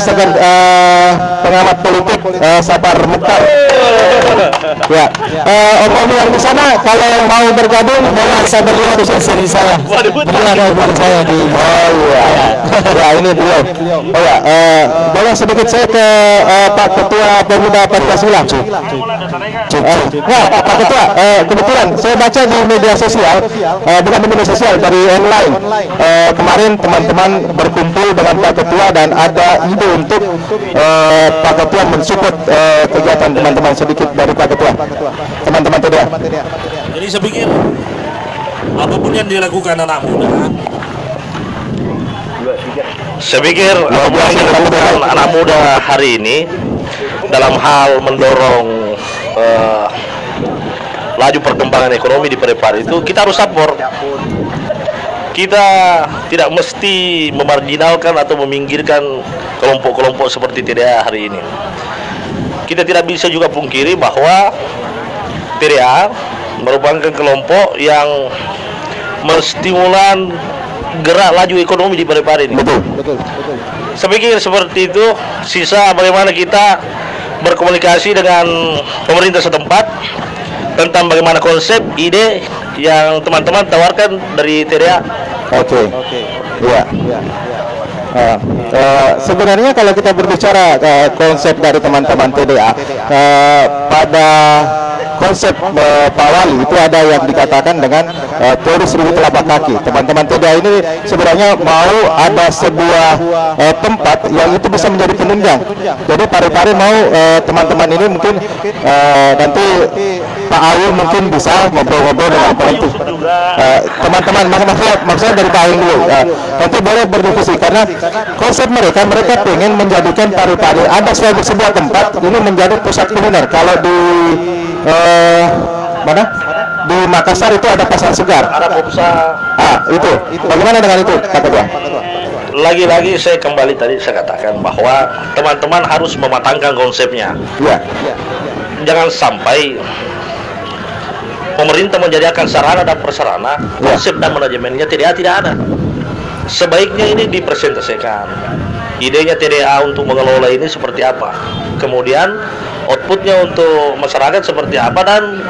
pengamat politik Sapar Mukhtar. Ya, om yang di sana kalau yang mau bergabung bisa berdua di sini saya. Ini ada hubungan saya di. Ya ini beliau. Boleh sedikit saya ke Pak Ketua Pemuda Pancasila. Pak Ketua, kebetulan saya baca di media sosial, bukan di media sosial, dari online. Kemarin teman-teman berkumpul dengan Pak Ketua dan ada ide untuk Pak Ketua mensupport kegiatan teman-teman. Sedikit dari Pak Ketua, teman-teman TDA. Jadi saya pikir apapun yang dilakukan anak muda, anak muda hari ini dalam hal mendorong laju perkembangan ekonomi di Parepare itu kita harus support. Kita tidak mesti memarginalkan atau meminggirkan kelompok-kelompok seperti TDA hari ini. Kita tidak bisa juga pungkiri bahwa TDA merupakan kelompok yang menstimulan gerak laju ekonomi di Parepare ini. Betul. Saya pikir seperti itu. Sisa bagaimana kita berkomunikasi dengan pemerintah setempat tentang bagaimana konsep ide yang teman-teman tawarkan dari TDA. Oke. Iya. Sebenarnya kalau kita berbicara konsep dari teman-teman TDA, pada konsep Pak Wali itu ada yang dikatakan dengan teori seribu telapak kaki. Teman-teman TDA ini sebenarnya mau ada sebuah tempat yang itu bisa menjadi penunjang. Jadi Parepare mau teman-teman ini mungkin nanti Pak Awil mungkin bisa ngobrol-ngobrol dengan teman-teman. Maksudnya dari Pak Awil dulu. Nanti boleh berdiskusi karena konsep mereka pengen menjadikan Parepare ada sebuah tempat ini menjadi pusat kuliner. Kalau di mana? Di Makassar itu ada pasar segar. Ada Popsa. Itu. Bagaimana dengan itu, Pak Ketua? Lagi-lagi saya kembali tadi saya katakan bahwa teman-teman harus mematangkan konsepnya. Iya. Jangan sampai pemerintah menjadikan sarana dan prasarana, konsep dan manajemennya tidak ada. Sebaiknya ini dipresentasikan. Idenya TDA untuk mengelola ini seperti apa, kemudian outputnya untuk masyarakat seperti apa, dan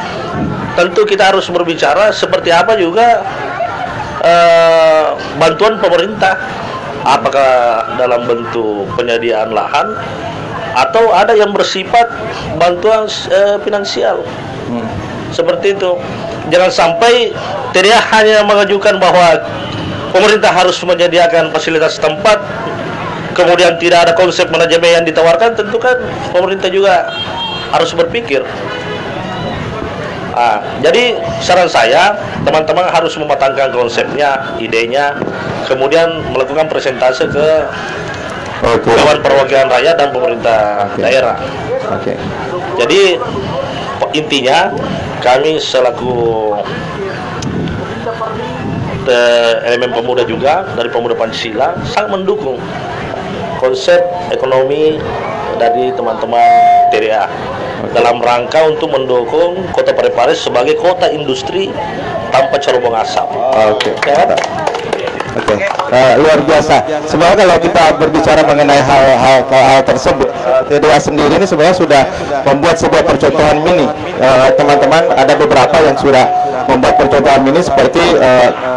tentu kita harus berbicara seperti apa juga bantuan pemerintah, apakah dalam bentuk penyediaan lahan atau ada yang bersifat bantuan finansial. Seperti itu. Jangan sampai TDA hanya mengajukan bahwa pemerintah harus menyediakan fasilitas tempat, kemudian tidak ada konsep manajemen yang ditawarkan. Tentu kan pemerintah juga harus berpikir. Jadi saran saya, teman-teman harus mematangkan konsepnya, idenya, kemudian melakukan presentase ke Dewan Perwakilan Rakyat dan pemerintah daerah. Jadi intinya kami selaku elemen pemuda juga dari Pemuda Pancasila sangat mendukung konsep ekonomi dari teman-teman TDA dalam rangka untuk mendukung Kota Parepare sebagai kota industri tanpa cerobong asap. Luar biasa. Sebenarnya kalau kita berbicara mengenai hal tersebut, TDA sendiri ini sebenarnya sudah membuat sebuah percontohan mini. Teman-teman ada beberapa yang sudah membuat percontohan mini seperti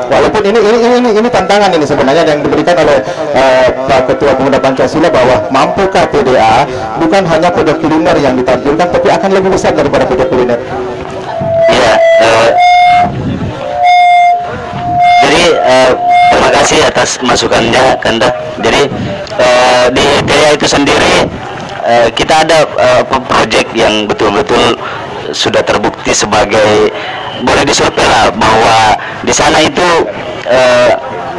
walaupun ini tantangan ini sebenarnya yang diberikan oleh Pak Ketua Pemuda Pancasila, bahwa mampukah TDA bukan hanya pojok kuliner yang ditampilkan, tapi akan lebih besar daripada pojok kuliner. Iya. Jadi terima kasih atas masukannya, Kanda. Jadi di TDA itu sendiri kita ada proyek yang betul-betul sudah terbukti sebagai, boleh disurvei lah, bahwa di sana itu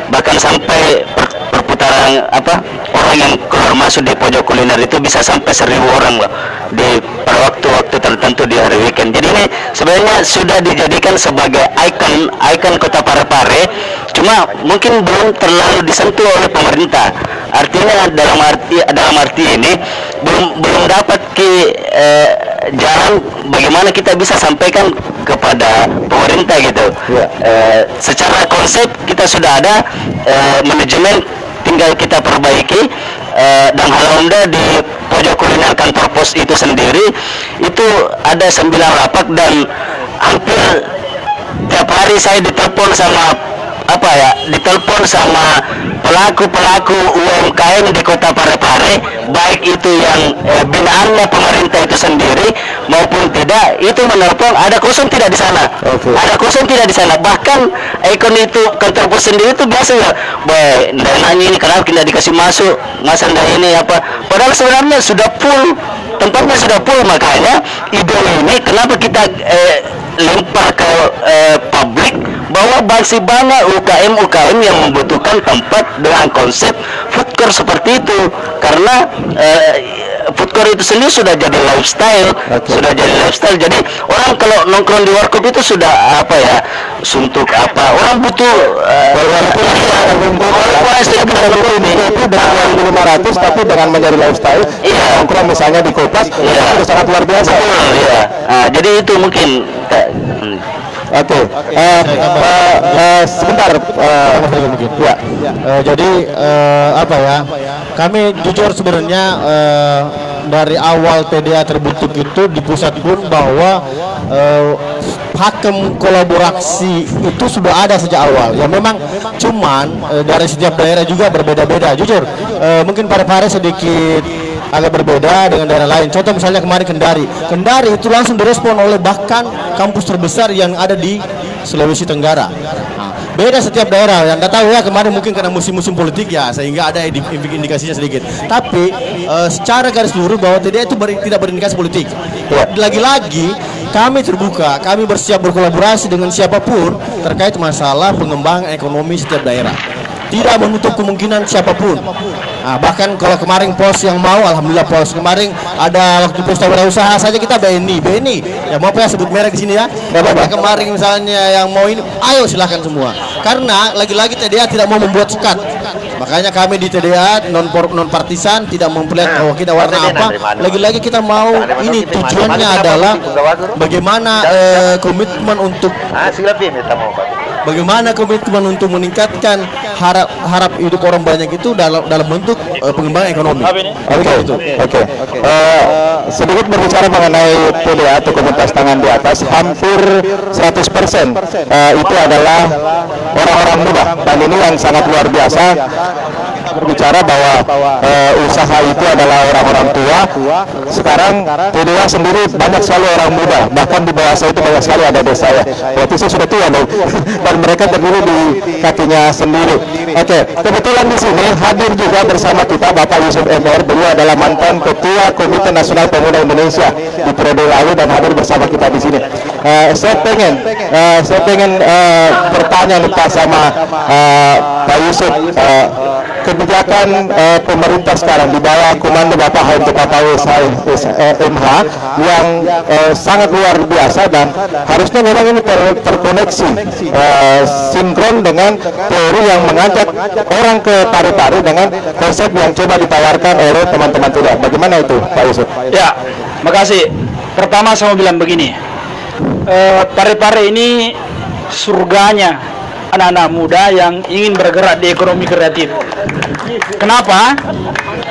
bahkan sampai perputaran orang yang keluar masuk di pojok kuliner itu bisa sampai 1.000 orang loh di pada waktu-waktu tertentu di hari weekend. Jadi ini sebenarnya sudah dijadikan sebagai ikon Kota Parepare, cuma mungkin belum terlalu disentuh oleh pemerintah. Artinya dalam arti ini belum dapat jalan bagaimana kita bisa sampaikan kepada pemerintah gitu. Secara konsep kita sudah ada, manajemen tinggal kita perbaiki, dan alhamdulillah di pojok kuliner kantor pos itu sendiri itu ada 9 lapak, dan hampir tiap hari saya ditelepon sama pelaku-pelaku UMKM di Kota Parepare, baik itu yang binaannya pemerintah itu sendiri maupun tidak, itu menelpon ada kosong tidak di sana. Ada kosong tidak di sana. Bahkan ikon itu kantor pos sendiri itu biasa ya, dananya ini kenapa tidak dikasih masuk, masa ini apa, padahal sebenarnya sudah full, tempatnya sudah full. Makanya ide ini kenapa kita lempar ke publik, bahwa masih banyak UKM yang membutuhkan tempat dengan konsep food court seperti itu, karena food court itu sendiri sudah jadi lifestyle. Jadi orang kalau nongkrong di warkop itu sudah suntuk orang butuh dengan 500 tapi dengan menjadi lifestyle. Nongkrong misalnya di Kopas itu sangat luar biasa. Jadi itu mungkin. Sebentar. Jadi kami jujur sebenarnya dari awal TDA terbentuk itu di pusat pun bahwa hakem kolaborasi itu sudah ada sejak awal. Ya memang cuman dari setiap daerah juga berbeda-beda. Jujur, mungkin Parepare sedikit agak berbeda dengan daerah lain. Contoh misalnya kemarin Kendari itu langsung direspon oleh bahkan kampus terbesar yang ada di Sulawesi Tenggara. Nah, beda setiap daerah. Yang nggak tahu ya kemarin mungkin karena musim-musim politik ya sehingga ada indikasinya sedikit. Tapi secara garis luruh bahwa TDA itu tidak berindikasi politik. Lagi-lagi kami terbuka, kami bersiap berkolaborasi dengan siapapun terkait masalah pengembangan ekonomi setiap daerah. Tidak menutup kemungkinan siapapun. Nah, bahkan kalau kemarin POS yang mau, alhamdulillah POS kemarin ada waktu pesta wirausaha saja kita BNI. Ya mau apa ya sebut merek di sini ya. Kemarin misalnya yang mau ini, ayo silahkan semua. Karena lagi-lagi TDA tidak mau membuat sekat. Makanya kami di TDA non partisan tidak memperlihat bahwa kita warna apa. Lagi-lagi kita mau ini tujuannya adalah bagaimana komitmen untuk meningkatkan harap hidup orang banyak itu dalam bentuk pengembangan ekonomi. Oke. Sedikit berbicara mengenai TDA atau komunitas tangan di atas, hampir 100% itu adalah orang-orang muda, dan ini yang sangat luar biasa. Berbicara bahwa usaha itu adalah orang-orang tua. Sekarang TDA sendiri banyak sekali orang muda, bahkan di bawah saya itu banyak sekali ada desa ya. Berarti saya sudah tua dong. Dan mereka terdiri di kakinya sendiri. Oke, kebetulan di sini hadir juga bersama kita Bapak Yusuf MR. Beliau adalah mantan Ketua Komite Nasional Pemuda Indonesia di periode lalu dan hadir bersama kita di sini. Saya pengen bertanya nih Pak sama Pak Yusuf. Kebijakan pemerintah sekarang di bawah komando Bapak Halim MH yang sangat luar biasa, dan harusnya memang ini terkoneksi sinkron dengan teori yang mengajak orang ke Parepare dengan konsep yang coba ditawarkan oleh teman-teman TDA. Bagaimana itu Pak Yusuf? Ya, makasih. Pertama saya mau bilang begini, Parepare ini surganya anak-anak muda yang ingin bergerak di ekonomi kreatif. Kenapa?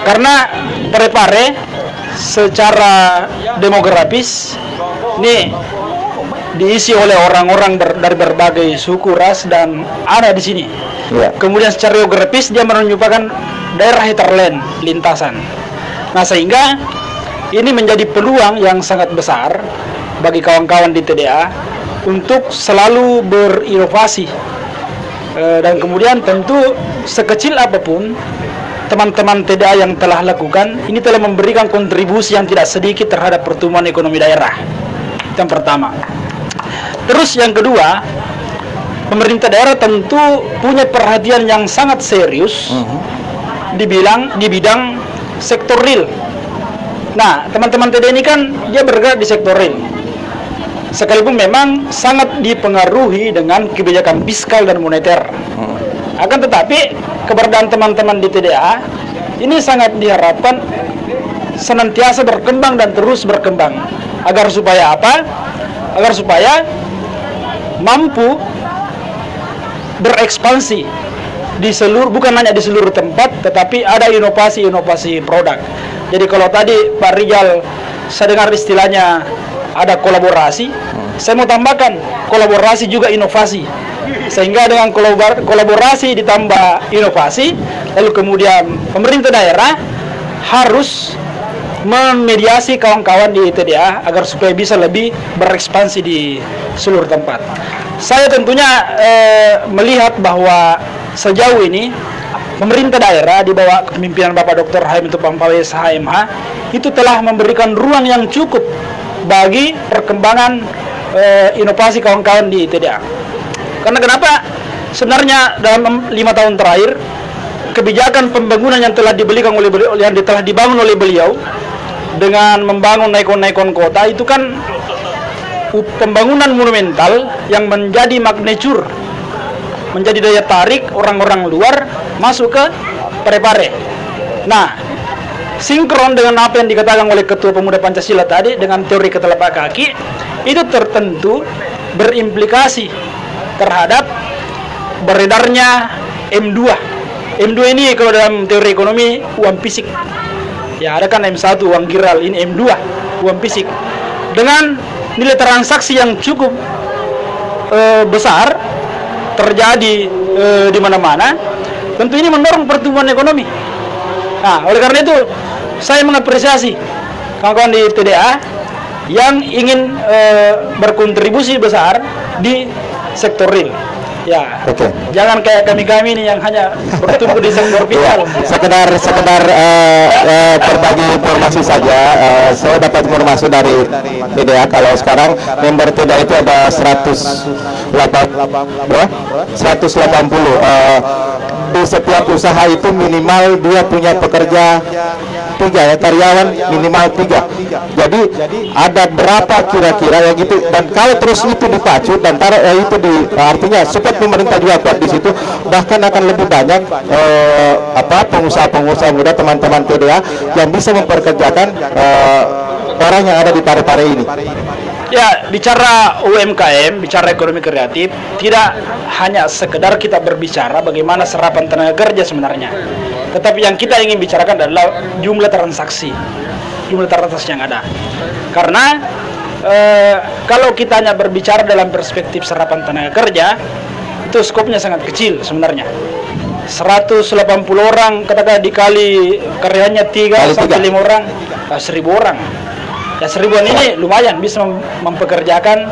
Karena Parepare secara demografis ini diisi oleh orang-orang dari berbagai suku, ras, dan ada di sini. Kemudian secara geografis dia merupakan daerah hinterland, lintasan. Nah, sehingga ini menjadi peluang yang sangat besar bagi kawan-kawan di TDA untuk selalu berinovasi. Dan kemudian tentu sekecil apapun teman-teman TDA yang telah lakukan ini telah memberikan kontribusi yang tidak sedikit terhadap pertumbuhan ekonomi daerah. Itu yang pertama. Terus yang kedua, pemerintah daerah tentu punya perhatian yang sangat serius di bidang sektor real. Nah, teman-teman TDA ini kan dia bergerak di sektor real. Sekalipun memang sangat dipengaruhi dengan kebijakan fiskal dan moneter. Akan tetapi keberadaan teman-teman di TDA ini sangat diharapkan senantiasa berkembang dan terus berkembang. Agar supaya apa? Agar supaya mampu berekspansi di seluruh, bukan hanya di seluruh tempat, tetapi ada inovasi-inovasi produk. Jadi kalau tadi Pak Rijal saya dengar istilahnya ada kolaborasi, saya mau tambahkan kolaborasi juga inovasi, sehingga dengan kolaborasi ditambah inovasi, lalu kemudian pemerintah daerah harus memediasi kawan-kawan di TDA agar supaya bisa lebih berekspansi di seluruh tempat. Saya tentunya melihat bahwa sejauh ini pemerintah daerah di bawah kepemimpinan Bapak Dr. Halim Tupampawes HMH itu telah memberikan ruang yang cukup bagi perkembangan inovasi kawan-kawan di TDA. Karena kenapa? Sebenarnya dalam 5 tahun terakhir kebijakan pembangunan yang telah dibelikan oleh beliau, yang telah dibangun oleh beliau dengan membangun ikon-ikon kota itu kan pembangunan monumental yang menjadi magnetur, menjadi daya tarik orang-orang luar masuk ke Parepare. Nah, sinkron dengan apa yang dikatakan oleh Ketua Pemuda Pancasila tadi dengan teori ketelapak kaki, itu tertentu berimplikasi terhadap beredarnya M2. M2 ini kalau dalam teori ekonomi uang fisik. Ya, ada kan M1 uang giral, ini M2 uang fisik. Dengan nilai transaksi yang cukup besar terjadi di mana-mana, tentu ini mendorong pertumbuhan ekonomi. Nah, oleh karena itu saya mengapresiasi kawan-kawan di TDA yang ingin berkontribusi besar di sektor real. Ya, jangan kayak kami-kami ini yang hanya bertumbuh di sektor fiskal. Sekedar berbagi informasi saja. Saya dapat informasi dari TDA kalau sekarang member TDA itu ada 180. Di setiap usaha itu minimal dia punya pekerja 3 ya, karyawan minimal 3. Jadi ada berapa kira-kira yang gitu, dan kalau terus itu dipacu dan artinya support pemerintah juga kuat di situ, bahkan akan lebih banyak pengusaha-pengusaha muda teman-teman TDA yang bisa memperkerjakan orang yang ada di Parepare ini. Ya, bicara UMKM, bicara ekonomi kreatif, tidak hanya sekedar kita berbicara bagaimana serapan tenaga kerja sebenarnya, tetapi yang kita ingin bicarakan adalah jumlah transaksi yang ada. Karena kalau kita hanya berbicara dalam perspektif serapan tenaga kerja, itu skopnya sangat kecil sebenarnya. 180 orang katakan dikali karyawannya 3 sampai 5 orang, 1000 orang. Ya, 1000-an ini lumayan bisa mempekerjakan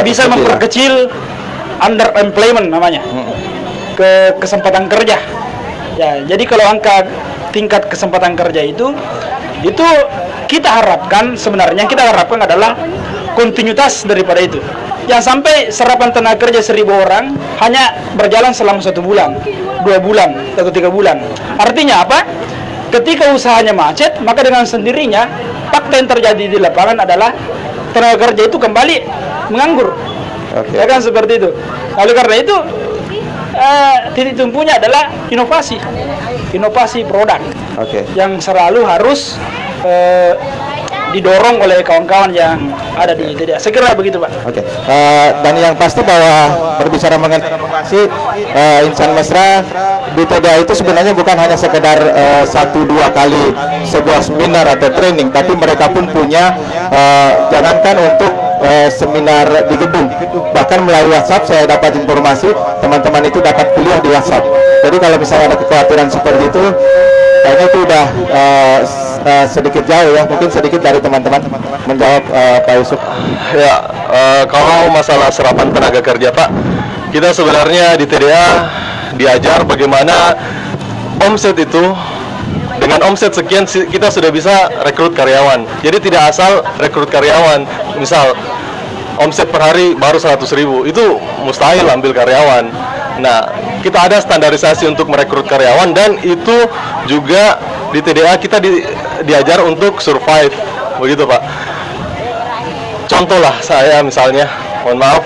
bisa memperkecil underemployment namanya, kesempatan kerja. Ya, jadi kalau angka tingkat kesempatan kerja itu kita harapkan, sebenarnya yang kita harapkan adalah kontinuitas daripada itu. Yang sampai serapan tenaga kerja 1000 orang hanya berjalan selama 1 bulan, 2 bulan, atau 3 bulan. Artinya apa? Ketika usahanya macet, maka dengan sendirinya fakta yang terjadi di lapangan adalah tenaga kerja itu kembali menganggur. Ya kan, seperti itu. Oleh karena itu titik tumpunya adalah inovasi produk yang selalu harus didorong oleh kawan-kawan yang ada di TDA. Saya kira begitu, Pak. Dan yang pasti bahwa berbicara mengenai inovasi, Insan Mesra di TDA itu sebenarnya bukan hanya sekedar 1-2 kali sebuah seminar atau training, tapi mereka pun punya jangankan untuk seminar di gedung, bahkan melalui WhatsApp saya dapat informasi teman-teman itu dapat kuliah di WhatsApp. Jadi kalau misalnya ada kekhawatiran seperti itu, kayaknya itu udah sedikit jauh ya. Mungkin sedikit dari teman-teman menjawab Pak Yusuf. Ya, kalau masalah serapan tenaga kerja, Pak, kita sebenarnya di TDA diajar bagaimana omset itu, dengan omset sekian kita sudah bisa rekrut karyawan. Jadi tidak asal rekrut karyawan. Misal omset per hari baru 100.000, itu mustahil ambil karyawan. Nah, kita ada standarisasi untuk merekrut karyawan, dan itu juga di TDA kita diajar untuk survive, begitu Pak. Contoh lah saya misalnya, mohon maaf,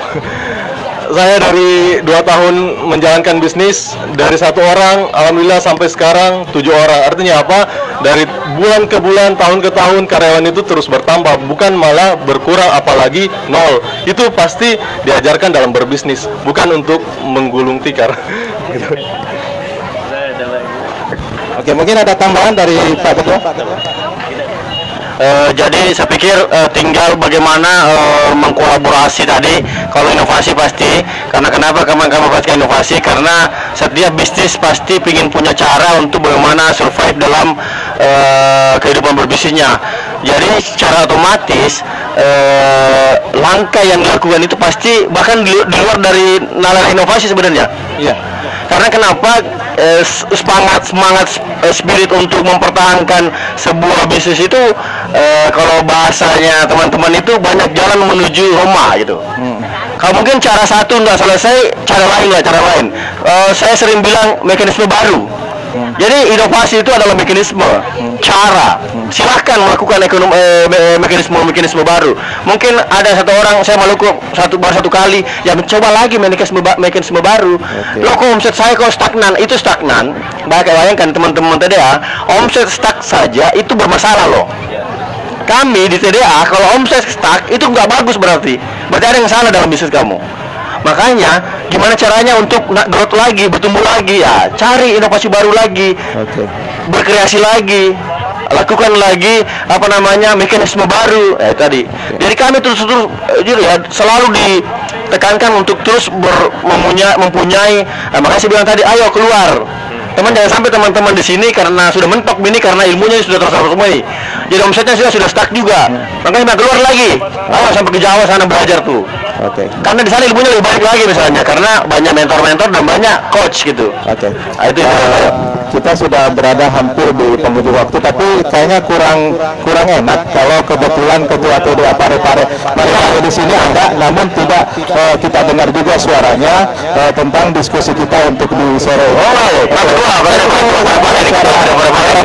saya dari 2 tahun menjalankan bisnis, dari 1 orang, alhamdulillah sampai sekarang 7 orang. Artinya apa? Dari bulan ke bulan, tahun ke tahun, karyawan itu terus bertambah, bukan malah berkurang, apalagi nol. Itu pasti diajarkan dalam berbisnis, bukan untuk menggulung tikar. Oke, mungkin ada tambahan dari Pak Ketua. Jadi saya pikir tinggal bagaimana mengkolaborasi tadi. Kalau inovasi pasti, karena kenapa kami pastikan inovasi, karena setiap bisnis pasti ingin punya cara untuk bagaimana survive dalam kehidupan berbisnisnya. Jadi secara otomatis langkah yang dilakukan itu pasti bahkan di luar dari nalar inovasi sebenarnya. Iya. Karena kenapa semangat spirit untuk mempertahankan sebuah bisnis itu, kalau bahasanya teman-teman itu banyak jalan menuju Roma gitu. Kalau mungkin cara satu nggak selesai, cara lain. Saya sering bilang mekanisme baru. Jadi inovasi itu adalah mekanisme, cara. Silahkan melakukan mekanisme baru. Mungkin ada 1 orang, saya Maluku baru 1 kali, ya mencoba lagi mekanisme baru. Loh, kok omset saya kok stagnan? Itu stagnan. Bayangkan teman-teman TDA, omset stuck saja itu bermasalah loh. Kami di TDA kalau omset stuck itu nggak bagus, berarti ada yang salah dalam bisnis kamu. Makanya gimana caranya untuk growth lagi, bertumbuh lagi, ya cari inovasi baru lagi. berkreasi lagi, lakukan lagi apa namanya mekanisme baru tadi. Jadi kami terus ya, selalu ditekankan untuk terus mempunyai makanya saya bilang tadi, ayo keluar. Teman jangan sampai teman-teman di sini karena sudah mentok ini karena ilmunya sudah terseremai. Jadi omsetnya sudah stuck juga. Makanya keluar lagi. Ayo sampai ke Jawa sana belajar tuh. Karena di sana ilmunya lebih baik lagi misalnya karena banyak mentor-mentor dan banyak coach gitu. Nah, itu kita sudah berada hampir di penghujung waktu, tapi kayaknya kurang enak kalau kebetulan ketua TDA Parepare di sini ada, namun tidak kita dengar juga suaranya tentang diskusi kita untuk di sore.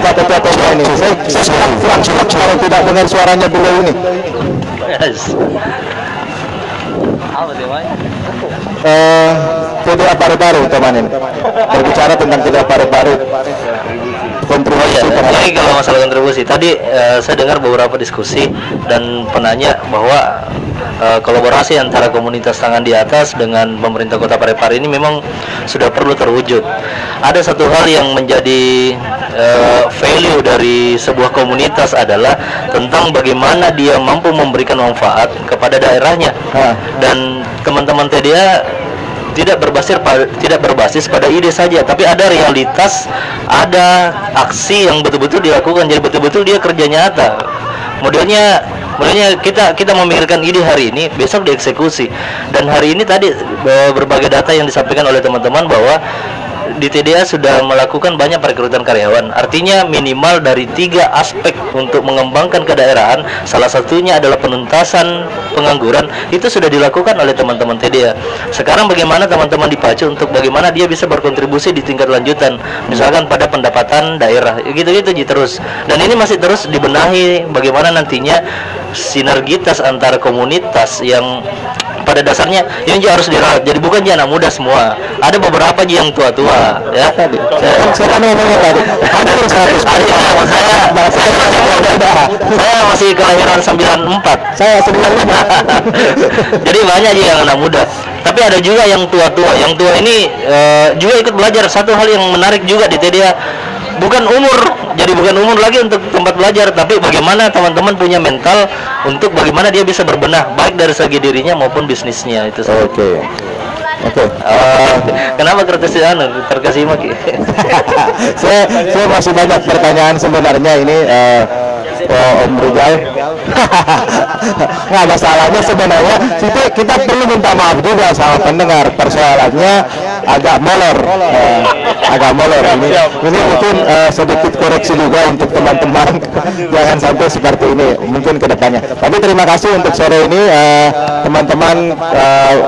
Ketua TDA ini, saya kurang kalau tidak dengar suaranya beliau ini. TDA Parepare teman ini berbicara tentang TDA Parepare kontribusi. Jadi kalau masalah kontribusi tadi saya dengar beberapa diskusi dan penanya bahwa kolaborasi antara komunitas tangan di atas dengan pemerintah Kota Parepare ini memang sudah perlu terwujud. Ada satu hal yang menjadi value dari sebuah komunitas adalah tentang bagaimana dia mampu memberikan manfaat kepada daerahnya. Dan teman-teman TDA tidak berbasis pada ide saja, tapi ada realitas, ada aksi yang betul-betul dilakukan. Jadi betul-betul dia kerja nyata. Modelnya kita memikirkan ide hari ini, besok dieksekusi. Dan hari ini tadi berbagai data yang disampaikan oleh teman-teman bahwa di TDA sudah melakukan banyak perekrutan karyawan. Artinya minimal dari 3 aspek untuk mengembangkan kedaerahan, salah satunya adalah penuntasan pengangguran, itu sudah dilakukan oleh teman-teman TDA. Sekarang bagaimana teman-teman dipacu untuk bagaimana dia bisa berkontribusi di tingkat lanjutan, misalkan pada pendapatan daerah, gitu-gitu terus. Dan ini masih terus dibenahi bagaimana nantinya sinergitas antara komunitas yang pada dasarnya ini juga harus dirawat. Jadi bukan anak muda semua, ada beberapa yang tua-tua ya. Saya masih kelahiran 94. Saya 95. Jadi banyak aja yang anak muda. Tapi ada juga yang tua-tua. Yang tua ini juga ikut belajar. Satu hal yang menarik juga di TDA, bukan umur, jadi bukan umur lagi untuk tempat belajar, tapi bagaimana teman-teman punya mental untuk bagaimana dia bisa berbenah baik dari segi dirinya maupun bisnisnya itu. Oke. Kenapa terkasih maki? saya masih banyak pertanyaan sebenarnya ini Om Rizal. Nggak masalahnya sebenarnya kita perlu minta maaf juga sama pendengar, persoalannya agak molor. Ini mungkin sedikit koreksi juga untuk teman-teman jangan sampai seperti ini mungkin ke depannya. Tapi terima kasih untuk sore ini teman-teman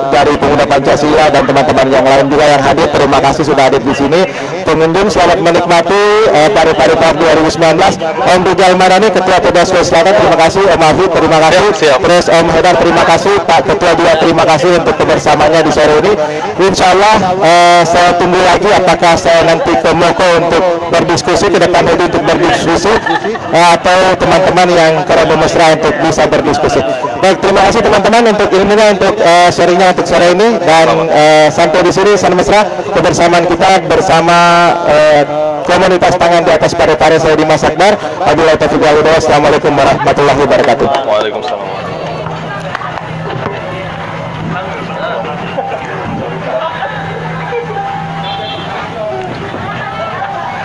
dari Pemuda Pancasila dan teman-teman yang lain juga yang hadir. Terima kasih sudah hadir di sini. Pengunjung selamat menikmati Parepare Park 2019. Om Rizal Marani, Ketua TDA Sulawesi Selatan, terima kasih. Om Afif, terima kasih. Terus Om Haidar, terima kasih. Pak Ketua juga terima kasih untuk kebersamaannya di sore ini. Insya Allah saya tunggu lagi apakah saya nanti ke Moko untuk berdiskusi, ke depan ini untuk berdiskusi, atau teman-teman yang ke Radio Mesra untuk bisa berdiskusi. Baik, terima kasih teman-teman untuk ilmunya, untuk sharingnya untuk sore ini. Dan sampai di sini San Mesra kebersamaan kita bersama komunitas tangan di atas Parepare. Saya Dimas Akbar. Wabillahi taufiq wal hidayah. Assalamualaikum warahmatullahi wabarakatuh. Waalaikumsalam.